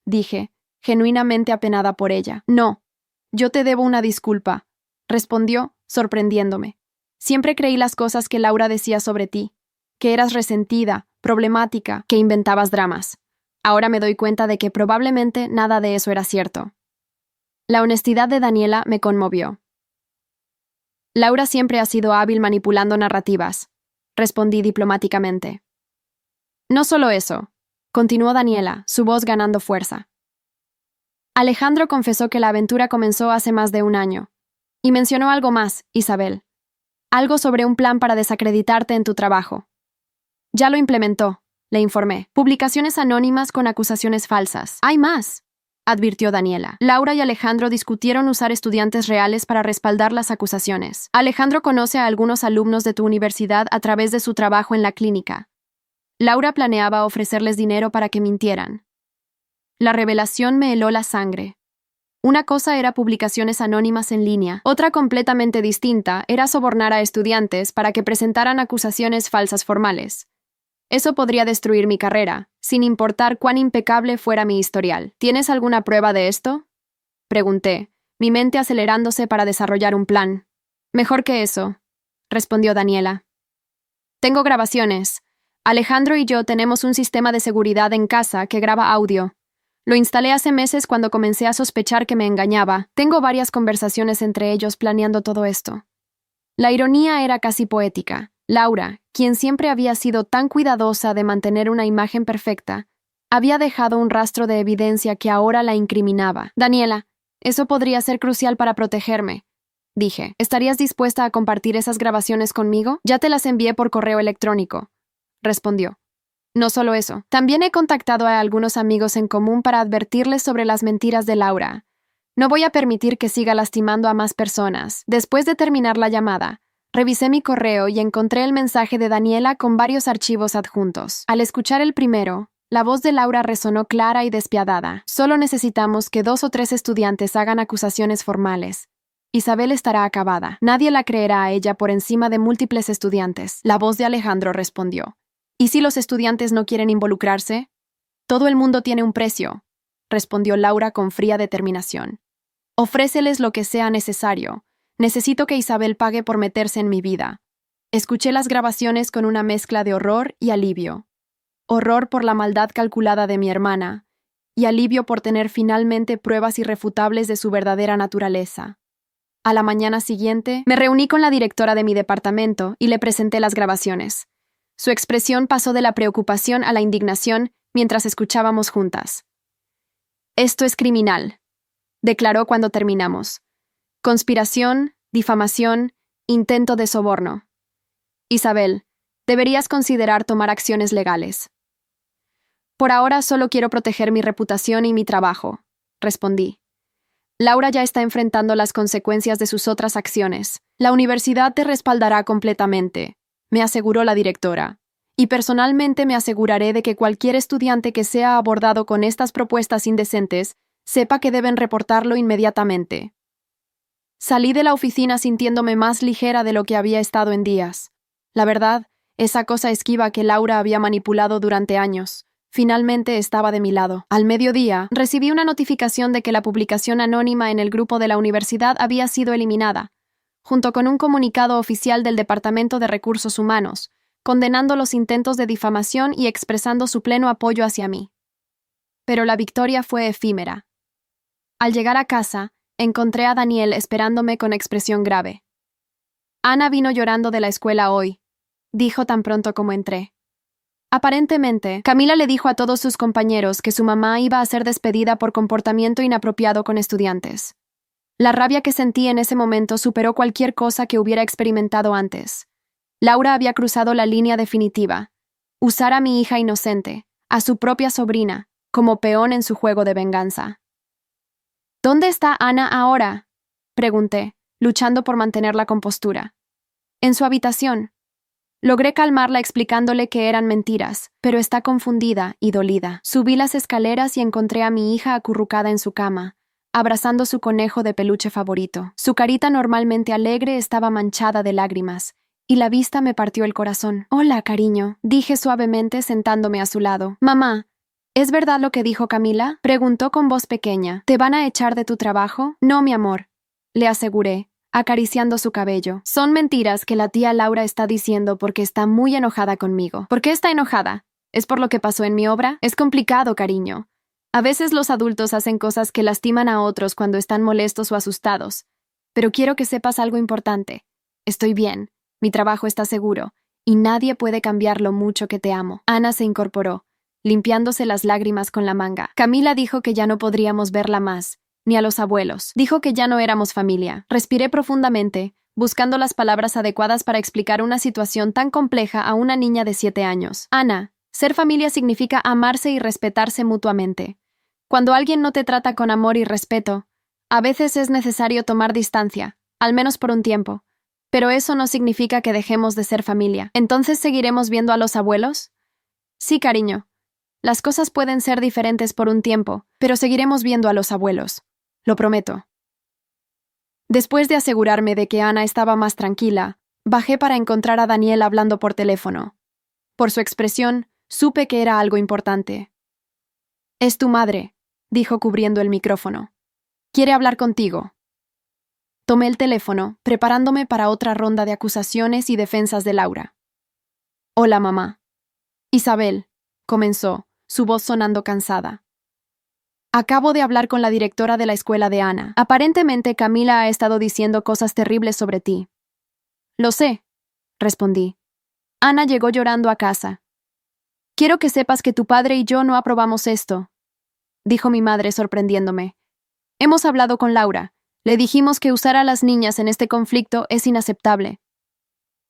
dije, genuinamente apenada por ella. «No, yo te debo una disculpa. respondió, sorprendiéndome. Siempre creí las cosas que Laura decía sobre ti, que eras resentida, problemática, que inventabas dramas. Ahora me doy cuenta de que probablemente nada de eso era cierto. La honestidad de Daniela me conmovió. Laura siempre ha sido hábil manipulando narrativas, respondí diplomáticamente. No solo eso, continuó Daniela, su voz ganando fuerza. Alejandro confesó que la aventura comenzó hace más de un año. Y mencionó algo más, Isabel. Algo sobre un plan para desacreditarte en tu trabajo. Ya lo implementó, le informé. Publicaciones anónimas con acusaciones falsas. Hay más, advirtió Daniela. Laura y Alejandro discutieron usar estudiantes reales para respaldar las acusaciones. Alejandro conoce a algunos alumnos de tu universidad a través de su trabajo en la clínica. Laura planeaba ofrecerles dinero para que mintieran. La revelación me heló la sangre. Una cosa era publicaciones anónimas en línea, otra completamente distinta era sobornar a estudiantes para que presentaran acusaciones falsas formales. Eso podría destruir mi carrera, sin importar cuán impecable fuera mi historial. ¿Tienes alguna prueba de esto? Pregunté, mi mente acelerándose para desarrollar un plan. Mejor que eso, respondió Daniela. Tengo grabaciones. Alejandro y yo tenemos un sistema de seguridad en casa que graba audio. Lo instalé hace meses cuando comencé a sospechar que me engañaba. Tengo varias conversaciones entre ellos planeando todo esto. La ironía era casi poética. Laura, quien siempre había sido tan cuidadosa de mantener una imagen perfecta, había dejado un rastro de evidencia que ahora la incriminaba. Daniela, eso podría ser crucial para protegerme, dije. ¿Estarías dispuesta a compartir esas grabaciones conmigo? Ya te las envié por correo electrónico, respondió. No solo eso, también he contactado a algunos amigos en común para advertirles sobre las mentiras de Laura. No voy a permitir que siga lastimando a más personas. Después de terminar la llamada, revisé mi correo y encontré el mensaje de Daniela con varios archivos adjuntos. Al escuchar el primero, la voz de Laura resonó clara y despiadada. Solo necesitamos que 2 o 3 estudiantes hagan acusaciones formales. Isabel estará acabada. Nadie la creerá a ella por encima de múltiples estudiantes. La voz de Alejandro respondió. ¿Y si los estudiantes no quieren involucrarse? Todo el mundo tiene un precio, respondió Laura con fría determinación. Ofréceles lo que sea necesario. Necesito que Isabel pague por meterse en mi vida. Escuché las grabaciones con una mezcla de horror y alivio. Horror por la maldad calculada de mi hermana, y alivio por tener finalmente pruebas irrefutables de su verdadera naturaleza. A la mañana siguiente, me reuní con la directora de mi departamento y le presenté las grabaciones. Su expresión pasó de la preocupación a la indignación mientras escuchábamos juntas. Esto es criminal, declaró cuando terminamos. Conspiración, difamación, intento de soborno. Isabel, deberías considerar tomar acciones legales. Por ahora solo quiero proteger mi reputación y mi trabajo, respondí. Laura ya está enfrentando las consecuencias de sus otras acciones. La universidad te respaldará completamente, me aseguró la directora, y personalmente me aseguraré de que cualquier estudiante que sea abordado con estas propuestas indecentes sepa que deben reportarlo inmediatamente. Salí de la oficina sintiéndome más ligera de lo que había estado en días. La verdad, esa cosa esquiva que Laura había manipulado durante años, finalmente estaba de mi lado. Al mediodía, recibí una notificación de que la publicación anónima en el grupo de la universidad había sido eliminada, junto con un comunicado oficial del Departamento de Recursos Humanos, condenando los intentos de difamación y expresando su pleno apoyo hacia mí. Pero la victoria fue efímera. Al llegar a casa, encontré a Daniel esperándome con expresión grave. Ana vino llorando de la escuela hoy, dijo tan pronto como entré. Aparentemente, Camila le dijo a todos sus compañeros que su mamá iba a ser despedida por comportamiento inapropiado con estudiantes. La rabia que sentí en ese momento superó cualquier cosa que hubiera experimentado antes. Laura había cruzado la línea definitiva. Usar a mi hija inocente, a su propia sobrina, como peón en su juego de venganza. ¿Dónde está Ana ahora?, pregunté, luchando por mantener la compostura. En su habitación. Logré calmarla explicándole que eran mentiras, pero está confundida y dolida. Subí las escaleras y encontré a mi hija acurrucada en su cama, abrazando su conejo de peluche favorito. Su carita normalmente alegre estaba manchada de lágrimas, y la vista me partió el corazón. «Hola, cariño», dije suavemente sentándome a su lado. «Mamá, ¿es verdad lo que dijo Camila?», preguntó con voz pequeña. «¿Te van a echar de tu trabajo?». «No, mi amor», le aseguré, acariciando su cabello. Son mentiras que la tía Laura está diciendo porque está muy enojada conmigo. ¿Por qué está enojada? ¿Es por lo que pasó en mi obra? Es complicado, cariño. A veces los adultos hacen cosas que lastiman a otros cuando están molestos o asustados. Pero quiero que sepas algo importante. Estoy bien, mi trabajo está seguro, y nadie puede cambiar lo mucho que te amo. Ana se incorporó, limpiándose las lágrimas con la manga. Camila dijo que ya no podríamos verla más, ni a los abuelos. Dijo que ya no éramos familia. Respiré profundamente, buscando las palabras adecuadas para explicar una situación tan compleja a una niña de 7 años. Ana, ser familia significa amarse y respetarse mutuamente. Cuando alguien no te trata con amor y respeto, a veces es necesario tomar distancia, al menos por un tiempo. Pero eso no significa que dejemos de ser familia. ¿Entonces seguiremos viendo a los abuelos? Sí, cariño. Las cosas pueden ser diferentes por un tiempo, pero seguiremos viendo a los abuelos. Lo prometo. Después de asegurarme de que Ana estaba más tranquila, bajé para encontrar a Daniel hablando por teléfono. Por su expresión, supe que era algo importante. «Es tu madre», dijo cubriendo el micrófono. «Quiere hablar contigo». Tomé el teléfono, preparándome para otra ronda de acusaciones y defensas de Laura. «Hola, mamá». «Isabel», comenzó, su voz sonando cansada. «Acabo de hablar con la directora de la escuela de Ana. Aparentemente Camila ha estado diciendo cosas terribles sobre ti». «Lo sé», respondí. «Ana llegó llorando a casa. Quiero que sepas que tu padre y yo no aprobamos esto», dijo mi madre sorprendiéndome. «Hemos hablado con Laura. Le dijimos que usar a las niñas en este conflicto es inaceptable».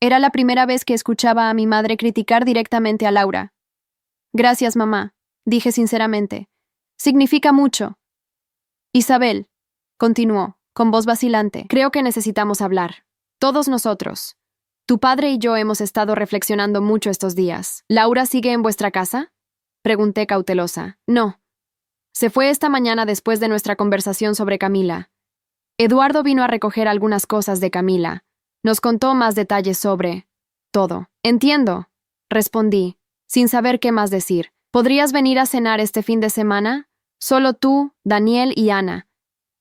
Era la primera vez que escuchaba a mi madre criticar directamente a Laura. «Gracias, mamá», dije sinceramente. «Significa mucho». «Isabel», continuó, con voz vacilante, «creo que necesitamos hablar. Todos nosotros. Tu padre y yo hemos estado reflexionando mucho estos días. ¿Laura sigue en vuestra casa?», pregunté cautelosa. «No. Se fue esta mañana después de nuestra conversación sobre Camila. Eduardo vino a recoger algunas cosas de Camila. Nos contó más detalles sobre todo». «Entiendo», respondí, sin saber qué más decir. «¿Podrías venir a cenar este fin de semana? Solo tú, Daniel y Ana.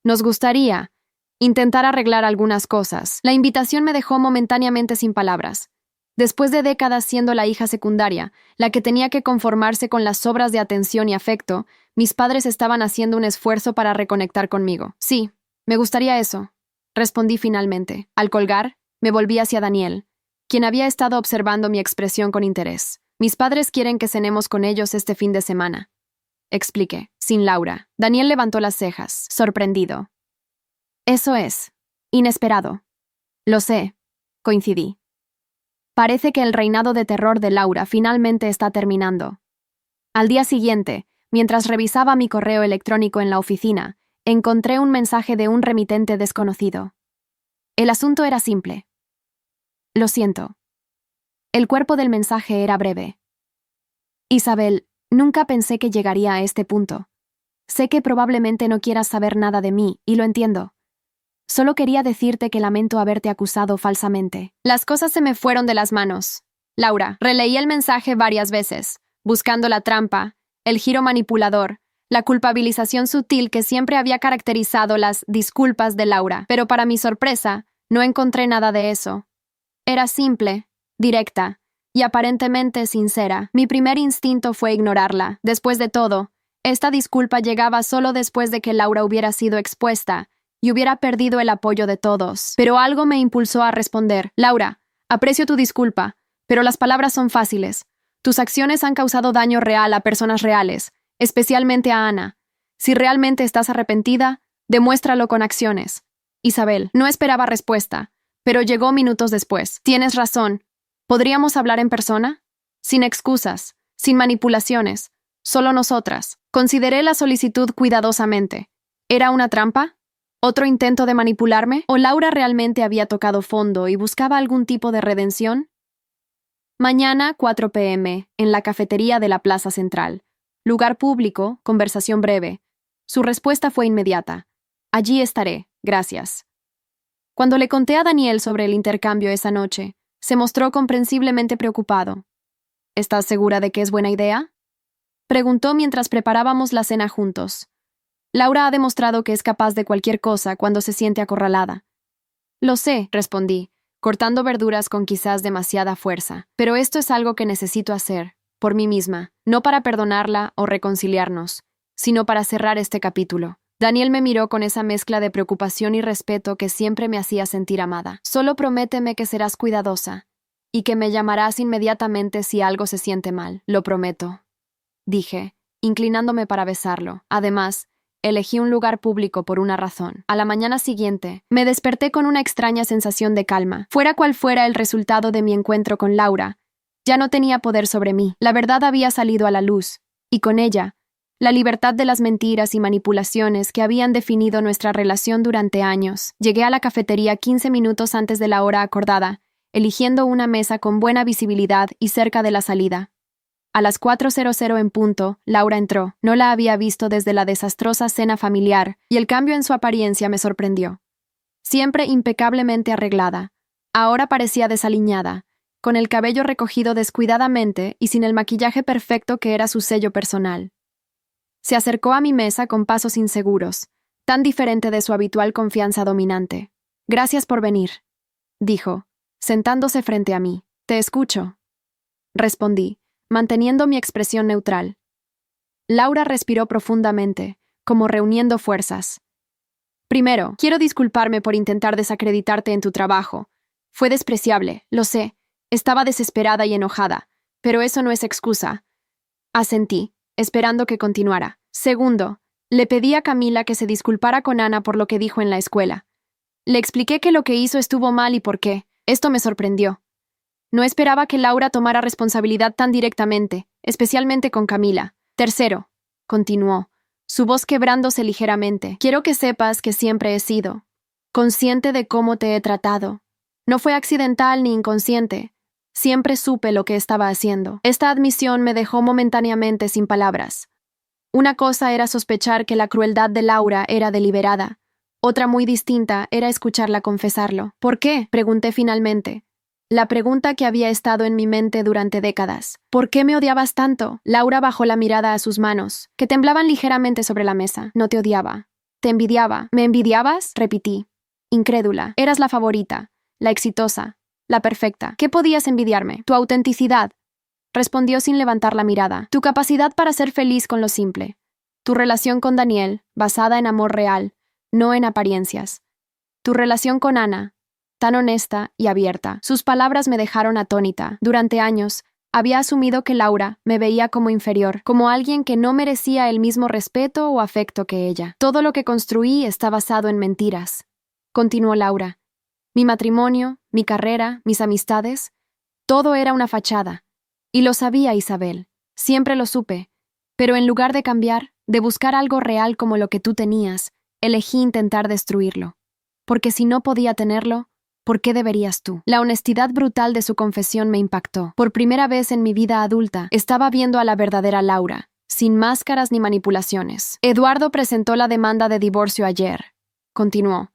Nos gustaría intentar arreglar algunas cosas». La invitación me dejó momentáneamente sin palabras. Después de décadas siendo la hija secundaria, la que tenía que conformarse con las sobras de atención y afecto, mis padres estaban haciendo un esfuerzo para reconectar conmigo. «Sí, me gustaría eso», respondí finalmente. Al colgar, me volví hacia Daniel, quien había estado observando mi expresión con interés. «Mis padres quieren que cenemos con ellos este fin de semana», expliqué, sin Laura. Daniel levantó las cejas, sorprendido. «Eso es inesperado». «Lo sé», coincidí. «Parece que el reinado de terror de Laura finalmente está terminando». Al día siguiente, mientras revisaba mi correo electrónico en la oficina, encontré un mensaje de un remitente desconocido. El asunto era simple. «Lo siento». El cuerpo del mensaje era breve. «Isabel, nunca pensé que llegaría a este punto. Sé que probablemente no quieras saber nada de mí, y lo entiendo. Solo quería decirte que lamento haberte acusado falsamente». Las cosas se me fueron de las manos. Laura, releí el mensaje varias veces, buscando la trampa, el giro manipulador, la culpabilización sutil que siempre había caracterizado las disculpas de Laura. Pero para mi sorpresa, no encontré nada de eso. Era simple, directa y aparentemente sincera. Mi primer instinto fue ignorarla. Después de todo, esta disculpa llegaba solo después de que Laura hubiera sido expuesta y hubiera perdido el apoyo de todos. Pero algo me impulsó a responder. «Laura, aprecio tu disculpa, pero las palabras son fáciles. Tus acciones han causado daño real a personas reales, especialmente a Ana. Si realmente estás arrepentida, demuéstralo con acciones». Isabel, no esperaba respuesta, pero llegó minutos después. «Tienes razón. ¿Podríamos hablar en persona? Sin excusas, sin manipulaciones, solo nosotras». Consideré la solicitud cuidadosamente. ¿Era una trampa? ¿Otro intento de manipularme? ¿O Laura realmente había tocado fondo y buscaba algún tipo de redención? Mañana, 4 p.m., en la cafetería de la Plaza Central. Lugar público, conversación breve. Su respuesta fue inmediata. «Allí estaré, gracias». Cuando le conté a Daniel sobre el intercambio esa noche, se mostró comprensiblemente preocupado. «¿Estás segura de que es buena idea?», preguntó mientras preparábamos la cena juntos. Laura ha demostrado que es capaz de cualquier cosa cuando se siente acorralada. Lo sé, respondí, cortando verduras con quizás demasiada fuerza. Pero esto es algo que necesito hacer, por mí misma, no para perdonarla o reconciliarnos, sino para cerrar este capítulo. Daniel me miró con esa mezcla de preocupación y respeto que siempre me hacía sentir amada. Solo prométeme que serás cuidadosa y que me llamarás inmediatamente si algo se siente mal. Lo prometo, dije, inclinándome para besarlo. Además, elegí un lugar público por una razón. A la mañana siguiente, me desperté con una extraña sensación de calma. Fuera cual fuera el resultado de mi encuentro con Laura, ya no tenía poder sobre mí. La verdad había salido a la luz, y con ella, la libertad de las mentiras y manipulaciones que habían definido nuestra relación durante años. Llegué a la cafetería 15 minutos antes de la hora acordada, eligiendo una mesa con buena visibilidad y cerca de la salida. A las 4:00 en punto, Laura entró. No la había visto desde la desastrosa cena familiar, y el cambio en su apariencia me sorprendió. Siempre impecablemente arreglada, ahora parecía desaliñada, con el cabello recogido descuidadamente y sin el maquillaje perfecto que era su sello personal. Se acercó a mi mesa con pasos inseguros, tan diferente de su habitual confianza dominante. «Gracias por venir», dijo, sentándose frente a mí. «Te escucho», respondí, manteniendo mi expresión neutral. Laura respiró profundamente, como reuniendo fuerzas. «Primero, quiero disculparme por intentar desacreditarte en tu trabajo. Fue despreciable, lo sé. Estaba desesperada y enojada, pero eso no es excusa». Asentí, esperando que continuara. Segundo, le pedí a Camila que se disculpara con Ana por lo que dijo en la escuela. Le expliqué que lo que hizo estuvo mal y por qué. Esto me sorprendió. No esperaba que Laura tomara responsabilidad tan directamente, especialmente con Camila. Tercero, continuó, su voz quebrándose ligeramente. Quiero que sepas que siempre he sido consciente de cómo te he tratado. No fue accidental ni inconsciente. Siempre supe lo que estaba haciendo. Esta admisión me dejó momentáneamente sin palabras. Una cosa era sospechar que la crueldad de Laura era deliberada. Otra muy distinta era escucharla confesarlo. ¿Por qué?, pregunté finalmente. La pregunta que había estado en mi mente durante décadas. ¿Por qué me odiabas tanto? Laura bajó la mirada a sus manos, que temblaban ligeramente sobre la mesa. No te odiaba. Te envidiaba. ¿Me envidiabas?, repetí. Incrédula. Eras la favorita, la exitosa, la perfecta. ¿Qué podías envidiarme? Tu autenticidad, respondió sin levantar la mirada. Tu capacidad para ser feliz con lo simple. Tu relación con Daniel, basada en amor real, no en apariencias. Tu relación con Ana, tan honesta y abierta. Sus palabras me dejaron atónita. Durante años, había asumido que Laura me veía como inferior, como alguien que no merecía el mismo respeto o afecto que ella. Todo lo que construí está basado en mentiras, continuó Laura. Mi matrimonio, mi carrera, mis amistades, todo era una fachada. Y lo sabía Isabel, siempre lo supe, pero en lugar de cambiar, de buscar algo real como lo que tú tenías, elegí intentar destruirlo. Porque si no podía tenerlo, ¿por qué deberías tú? La honestidad brutal de su confesión me impactó. Por primera vez en mi vida adulta, estaba viendo a la verdadera Laura, sin máscaras ni manipulaciones. Eduardo presentó la demanda de divorcio ayer, continuó.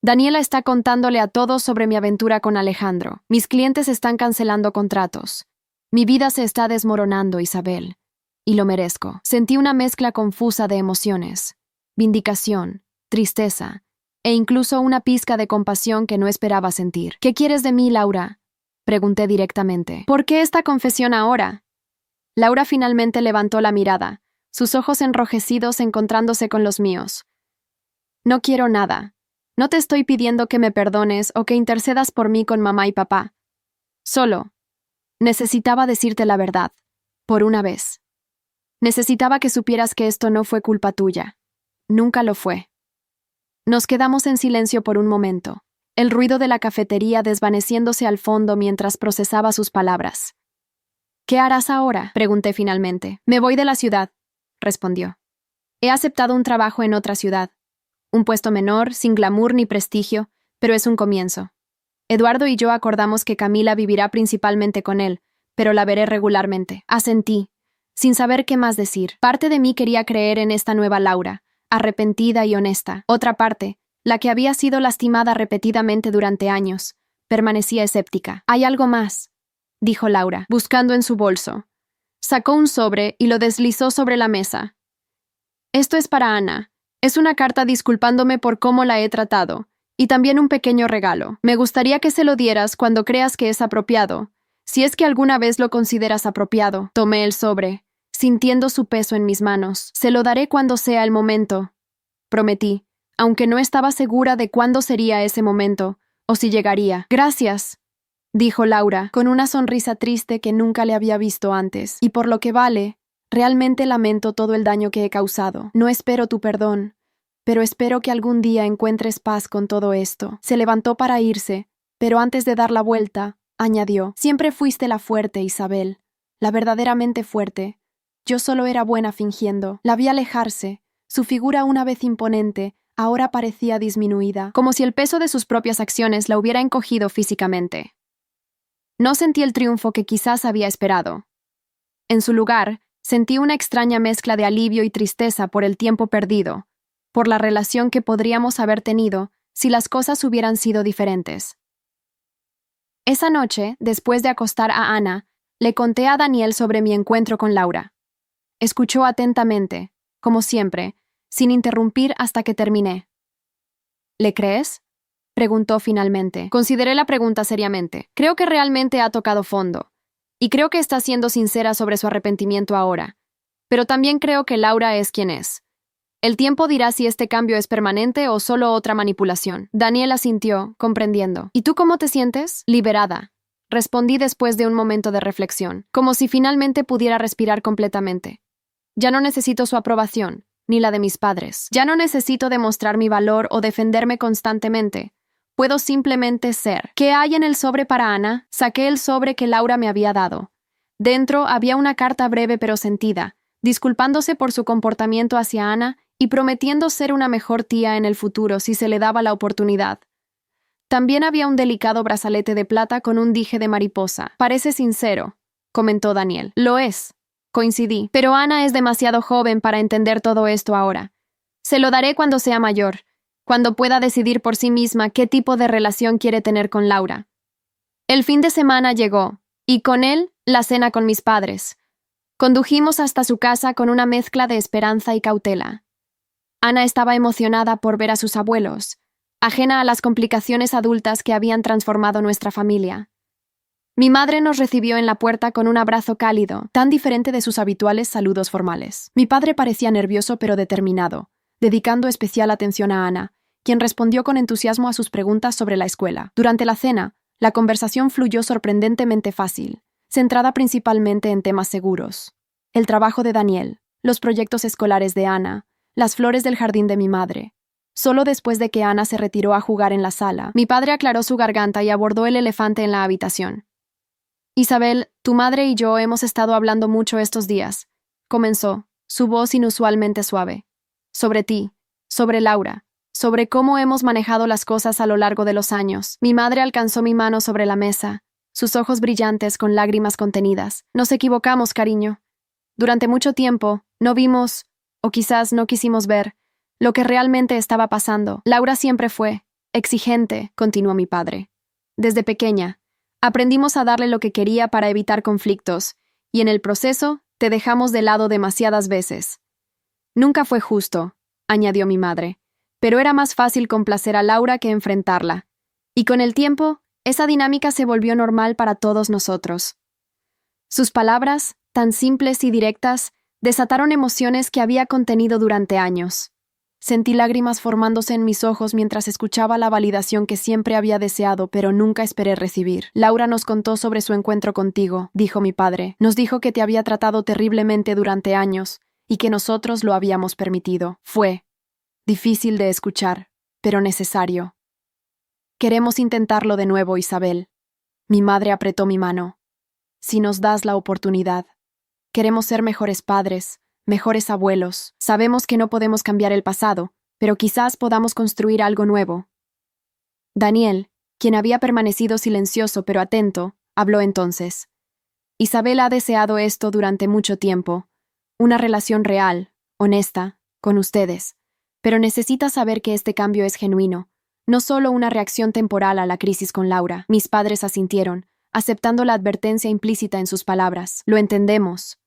Daniela está contándole a todos sobre mi aventura con Alejandro. Mis clientes están cancelando contratos. Mi vida se está desmoronando, Isabel. Y lo merezco. Sentí una mezcla confusa de emociones. Vindicación, tristeza, e incluso una pizca de compasión que no esperaba sentir. ¿Qué quieres de mí, Laura?, pregunté directamente. ¿Por qué esta confesión ahora? Laura finalmente levantó la mirada, sus ojos enrojecidos encontrándose con los míos. No quiero nada. No te estoy pidiendo que me perdones o que intercedas por mí con mamá y papá. Solo necesitaba decirte la verdad, por una vez. Necesitaba que supieras que esto no fue culpa tuya. Nunca lo fue. Nos quedamos en silencio por un momento, el ruido de la cafetería desvaneciéndose al fondo mientras procesaba sus palabras. ¿Qué harás ahora?, pregunté finalmente. Me voy de la ciudad, respondió. He aceptado un trabajo en otra ciudad. Un puesto menor, sin glamour ni prestigio, pero es un comienzo. Eduardo y yo acordamos que Camila vivirá principalmente con él, pero la veré regularmente. Asentí, sin saber qué más decir. Parte de mí quería creer en esta nueva Laura, arrepentida y honesta. Otra parte, la que había sido lastimada repetidamente durante años, permanecía escéptica. «Hay algo más», dijo Laura, buscando en su bolso. Sacó un sobre y lo deslizó sobre la mesa. «Esto es para Ana. Es una carta disculpándome por cómo la he tratado. Y también un pequeño regalo. Me gustaría que se lo dieras cuando creas que es apropiado. Si es que alguna vez lo consideras apropiado. Tomé el sobre, sintiendo su peso en mis manos. Se lo daré cuando sea el momento. Prometí, aunque no estaba segura de cuándo sería ese momento, o si llegaría. Gracias, dijo Laura, con una sonrisa triste que nunca le había visto antes. Y por lo que vale, realmente lamento todo el daño que he causado. No espero tu perdón, pero espero que algún día encuentres paz con todo esto. Se levantó para irse, pero antes de dar la vuelta, añadió, siempre fuiste la fuerte, Isabel, la verdaderamente fuerte. Yo solo era buena fingiendo. La vi alejarse. Su figura, una vez imponente, ahora parecía disminuida, como si el peso de sus propias acciones la hubiera encogido físicamente. No sentí el triunfo que quizás había esperado. En su lugar, sentí una extraña mezcla de alivio y tristeza por el tiempo perdido, por la relación que podríamos haber tenido si las cosas hubieran sido diferentes. Esa noche, después de acostar a Ana, le conté a Daniel sobre mi encuentro con Laura. Escuchó atentamente, como siempre, sin interrumpir hasta que terminé. ¿Le crees?, preguntó finalmente. Consideré la pregunta seriamente. Creo que realmente ha tocado fondo, y creo que está siendo sincera sobre su arrepentimiento ahora. Pero también creo que Laura es quien es. El tiempo dirá si este cambio es permanente o solo otra manipulación. Daniel asintió, comprendiendo. ¿Y tú cómo te sientes? Liberada. Respondí después de un momento de reflexión, como si finalmente pudiera respirar completamente. Ya no necesito su aprobación, ni la de mis padres. Ya no necesito demostrar mi valor o defenderme constantemente. Puedo simplemente ser. ¿Qué hay en el sobre para Ana? Saqué el sobre que Laura me había dado. Dentro había una carta breve pero sentida, disculpándose por su comportamiento hacia Ana y prometiendo ser una mejor tía en el futuro si se le daba la oportunidad. También había un delicado brazalete de plata con un dije de mariposa. Parece sincero, comentó Daniel. Lo es, coincidí, pero Ana es demasiado joven para entender todo esto ahora. Se lo daré cuando sea mayor, cuando pueda decidir por sí misma qué tipo de relación quiere tener con Laura. El fin de semana llegó, y con él, la cena con mis padres. Condujimos hasta su casa con una mezcla de esperanza y cautela. Ana estaba emocionada por ver a sus abuelos, ajena a las complicaciones adultas que habían transformado nuestra familia. Mi madre nos recibió en la puerta con un abrazo cálido, tan diferente de sus habituales saludos formales. Mi padre parecía nervioso pero determinado, dedicando especial atención a Ana, quien respondió con entusiasmo a sus preguntas sobre la escuela. Durante la cena, la conversación fluyó sorprendentemente fácil, centrada principalmente en temas seguros. El trabajo de Daniel, los proyectos escolares de Ana, las flores del jardín de mi madre. Solo después de que Ana se retiró a jugar en la sala, mi padre aclaró su garganta y abordó el elefante en la habitación. Isabel, tu madre y yo hemos estado hablando mucho estos días, comenzó, su voz inusualmente suave. Sobre ti, sobre Laura, sobre cómo hemos manejado las cosas a lo largo de los años. Mi madre alcanzó mi mano sobre la mesa, sus ojos brillantes con lágrimas contenidas. Nos equivocamos, cariño. Durante mucho tiempo, no vimos, o quizás no quisimos ver, lo que realmente estaba pasando. Laura siempre fue exigente, continuó mi padre. Desde pequeña, aprendimos a darle lo que quería para evitar conflictos, y en el proceso te dejamos de lado demasiadas veces. Nunca fue justo, añadió mi madre, pero era más fácil complacer a Laura que enfrentarla. Y con el tiempo, esa dinámica se volvió normal para todos nosotros. Sus palabras, tan simples y directas, desataron emociones que había contenido durante años. Sentí lágrimas formándose en mis ojos mientras escuchaba la validación que siempre había deseado, pero nunca esperé recibir. Laura nos contó sobre su encuentro contigo, dijo mi padre. Nos dijo que te había tratado terriblemente durante años y que nosotros lo habíamos permitido. Fue difícil de escuchar, pero necesario. Queremos intentarlo de nuevo, Isabel. Mi madre apretó mi mano. Si nos das la oportunidad. Queremos ser mejores padres, mejores abuelos. Sabemos que no podemos cambiar el pasado, pero quizás podamos construir algo nuevo. Daniel, quien había permanecido silencioso pero atento, habló entonces. Isabel ha deseado esto durante mucho tiempo. Una relación real, honesta, con ustedes. Pero necesita saber que este cambio es genuino, no solo una reacción temporal a la crisis con Laura. Mis padres asintieron, aceptando la advertencia implícita en sus palabras. Lo entendemos,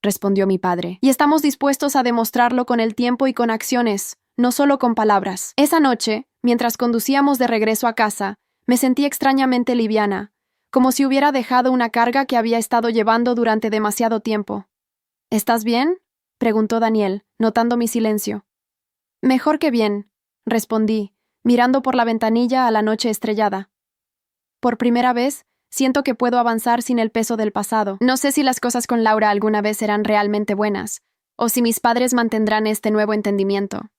respondió mi padre, y estamos dispuestos a demostrarlo con el tiempo y con acciones, no solo con palabras. Esa noche, Mientras conducíamos de regreso a casa, me sentí extrañamente liviana, como si hubiera dejado una carga que había estado llevando durante demasiado tiempo. ¿Estás bien?, preguntó Daniel, notando mi silencio. Mejor que bien, respondí, mirando por la ventanilla a la noche estrellada. Por primera vez, siento que puedo avanzar sin el peso del pasado. No sé si las cosas con Laura alguna vez serán realmente buenas, o si mis padres mantendrán este nuevo entendimiento.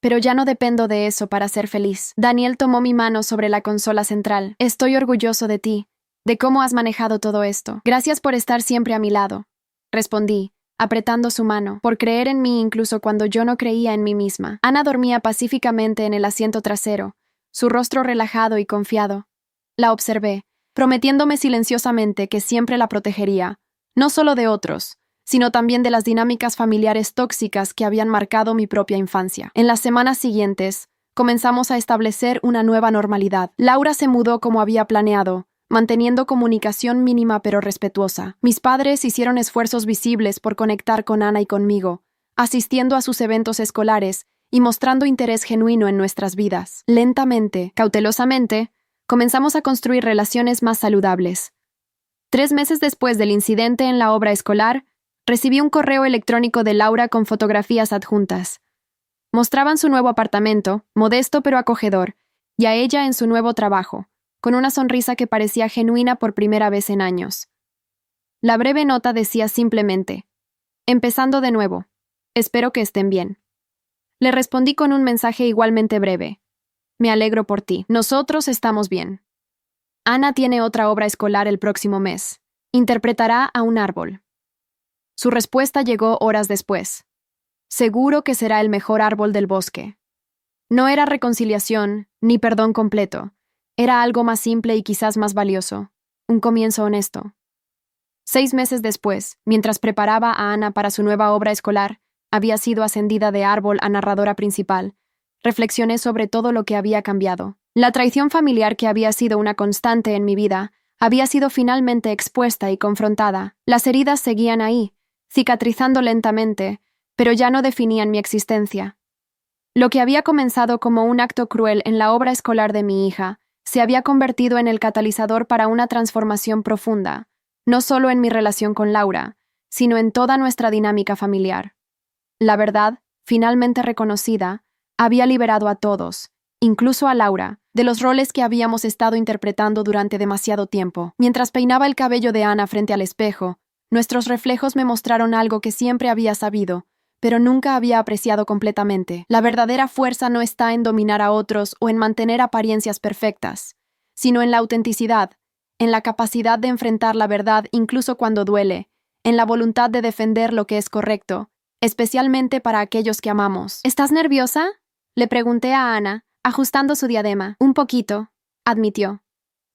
Pero ya no dependo de eso para ser feliz. Daniel tomó mi mano sobre la consola central. Estoy orgulloso de ti, de cómo has manejado todo esto. Gracias por estar siempre a mi lado, respondí, apretando su mano, por creer en mí incluso cuando yo no creía en mí misma. Ana dormía pacíficamente en el asiento trasero, su rostro relajado y confiado. La observé, prometiéndome silenciosamente que siempre la protegería, no solo de otros, sino también de las dinámicas familiares tóxicas que habían marcado mi propia infancia. En las semanas siguientes, comenzamos a establecer una nueva normalidad. Laura se mudó como había planeado, manteniendo comunicación mínima pero respetuosa. Mis padres hicieron esfuerzos visibles por conectar con Ana y conmigo, asistiendo a sus eventos escolares y mostrando interés genuino en nuestras vidas. Lentamente, cautelosamente, comenzamos a construir relaciones más saludables. 3 meses después del incidente en la obra escolar, recibí un correo electrónico de Laura con fotografías adjuntas. Mostraban su nuevo apartamento, modesto pero acogedor, y a ella en su nuevo trabajo, con una sonrisa que parecía genuina por primera vez en años. La breve nota decía simplemente: empezando de nuevo. Espero que estén bien. Le respondí con un mensaje igualmente breve: me alegro por ti. Nosotros estamos bien. Ana tiene otra obra escolar el próximo mes. Interpretará a un árbol. Su respuesta llegó horas después. Seguro que será el mejor árbol del bosque. No era reconciliación, ni perdón completo. Era algo más simple y quizás más valioso. Un comienzo honesto. 6 meses después, mientras preparaba a Ana para su nueva obra escolar, había sido ascendida de árbol a narradora principal. Reflexioné sobre todo lo que había cambiado. La traición familiar que había sido una constante en mi vida había sido finalmente expuesta y confrontada. Las heridas seguían ahí, cicatrizando lentamente, pero ya no definían mi existencia. Lo que había comenzado como un acto cruel en la obra escolar de mi hija se había convertido en el catalizador para una transformación profunda, no solo en mi relación con Laura, sino en toda nuestra dinámica familiar. La verdad, finalmente reconocida, había liberado a todos, incluso a Laura, de los roles que habíamos estado interpretando durante demasiado tiempo. Mientras peinaba el cabello de Ana frente al espejo, nuestros reflejos me mostraron algo que siempre había sabido, pero nunca había apreciado completamente. La verdadera fuerza no está en dominar a otros o en mantener apariencias perfectas, sino en la autenticidad, en la capacidad de enfrentar la verdad incluso cuando duele, en la voluntad de defender lo que es correcto, especialmente para aquellos que amamos. ¿Estás nerviosa?, le pregunté a Ana, ajustando su diadema. Un poquito, admitió.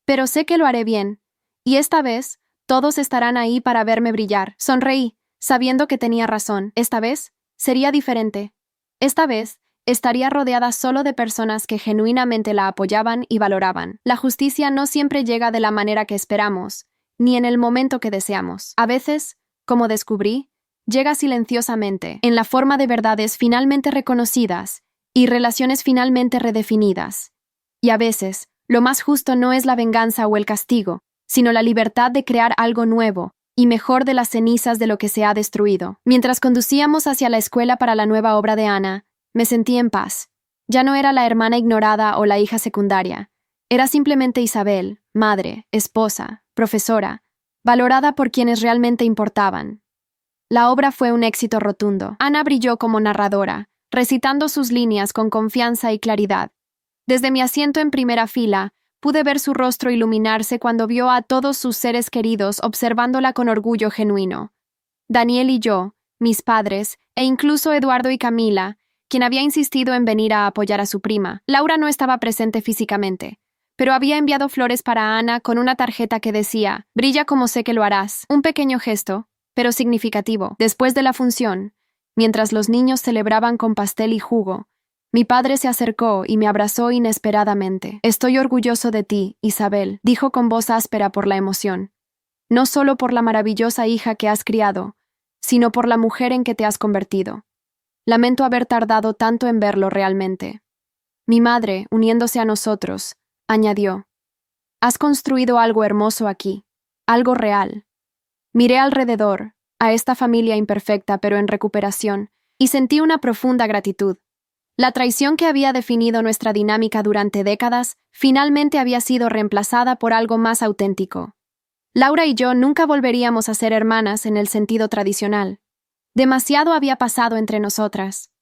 Pero sé que lo haré bien, y esta vez, todos estarán ahí para verme brillar. Sonreí, sabiendo que tenía razón. Esta vez, sería diferente. Esta vez, estaría rodeada solo de personas que genuinamente la apoyaban y valoraban. La justicia no siempre llega de la manera que esperamos, ni en el momento que deseamos. A veces, como descubrí, llega silenciosamente, en la forma de verdades finalmente reconocidas y relaciones finalmente redefinidas. Y a veces, lo más justo no es la venganza o el castigo, sino la libertad de crear algo nuevo y mejor de las cenizas de lo que se ha destruido. Mientras conducíamos hacia la escuela para la nueva obra de Ana, me sentí en paz. Ya no era la hermana ignorada o la hija secundaria. Era simplemente Isabel, madre, esposa, profesora, valorada por quienes realmente importaban. La obra fue un éxito rotundo. Ana brilló como narradora, recitando sus líneas con confianza y claridad. Desde mi asiento en primera fila, pude ver su rostro iluminarse cuando vio a todos sus seres queridos observándola con orgullo genuino. Daniel y yo, mis padres, e incluso Eduardo y Camila, quien había insistido en venir a apoyar a su prima. Laura no estaba presente físicamente, pero había enviado flores para Ana con una tarjeta que decía: «Brilla como sé que lo harás». Un pequeño gesto, pero significativo. Después de la función, mientras los niños celebraban con pastel y jugo, mi padre se acercó y me abrazó inesperadamente. «Estoy orgulloso de ti, Isabel», dijo con voz áspera por la emoción. «No solo por la maravillosa hija que has criado, sino por la mujer en que te has convertido. Lamento haber tardado tanto en verlo realmente». Mi madre, uniéndose a nosotros, añadió: «Has construido algo hermoso aquí, algo real». Miré alrededor, a esta familia imperfecta pero en recuperación, y sentí una profunda gratitud. La traición que había definido nuestra dinámica durante décadas finalmente había sido reemplazada por algo más auténtico. Laura y yo nunca volveríamos a ser hermanas en el sentido tradicional. Demasiado había pasado entre nosotras.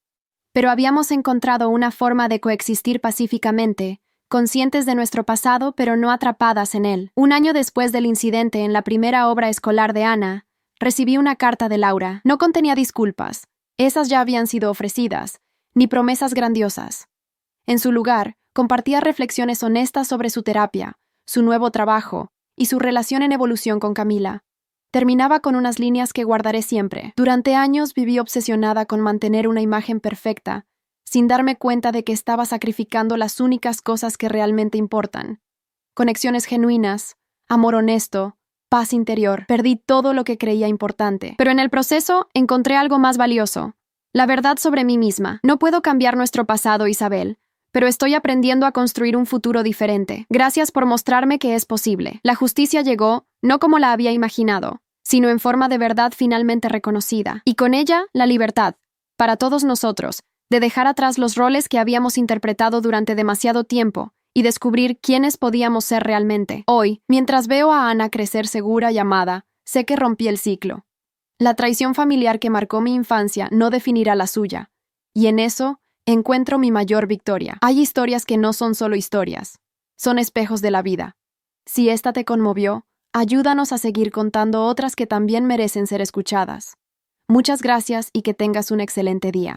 Pero habíamos encontrado una forma de coexistir pacíficamente, conscientes de nuestro pasado pero no atrapadas en él. Un año después del incidente en la primera obra escolar de Ana, recibí una carta de Laura. No contenía disculpas, esas ya habían sido ofrecidas, ni promesas grandiosas. En su lugar, compartía reflexiones honestas sobre su terapia, su nuevo trabajo y su relación en evolución con Camila. Terminaba con unas líneas que guardaré siempre. Durante años viví obsesionada con mantener una imagen perfecta, sin darme cuenta de que estaba sacrificando las únicas cosas que realmente importan. Conexiones genuinas, amor honesto, paz interior. Perdí todo lo que creía importante. Pero en el proceso encontré algo más valioso: la verdad sobre mí misma. No puedo cambiar nuestro pasado, Isabel, pero estoy aprendiendo a construir un futuro diferente. Gracias por mostrarme que es posible. La justicia llegó, no como la había imaginado, sino en forma de verdad finalmente reconocida. Y con ella, la libertad, para todos nosotros, de dejar atrás los roles que habíamos interpretado durante demasiado tiempo y descubrir quiénes podíamos ser realmente. Hoy, mientras veo a Ana crecer segura y amada, sé que rompí el ciclo. La traición familiar que marcó mi infancia no definirá la suya, y en eso encuentro mi mayor victoria. Hay historias que no son solo historias, son espejos de la vida. Si esta te conmovió, ayúdanos a seguir contando otras que también merecen ser escuchadas. Muchas gracias y que tengas un excelente día.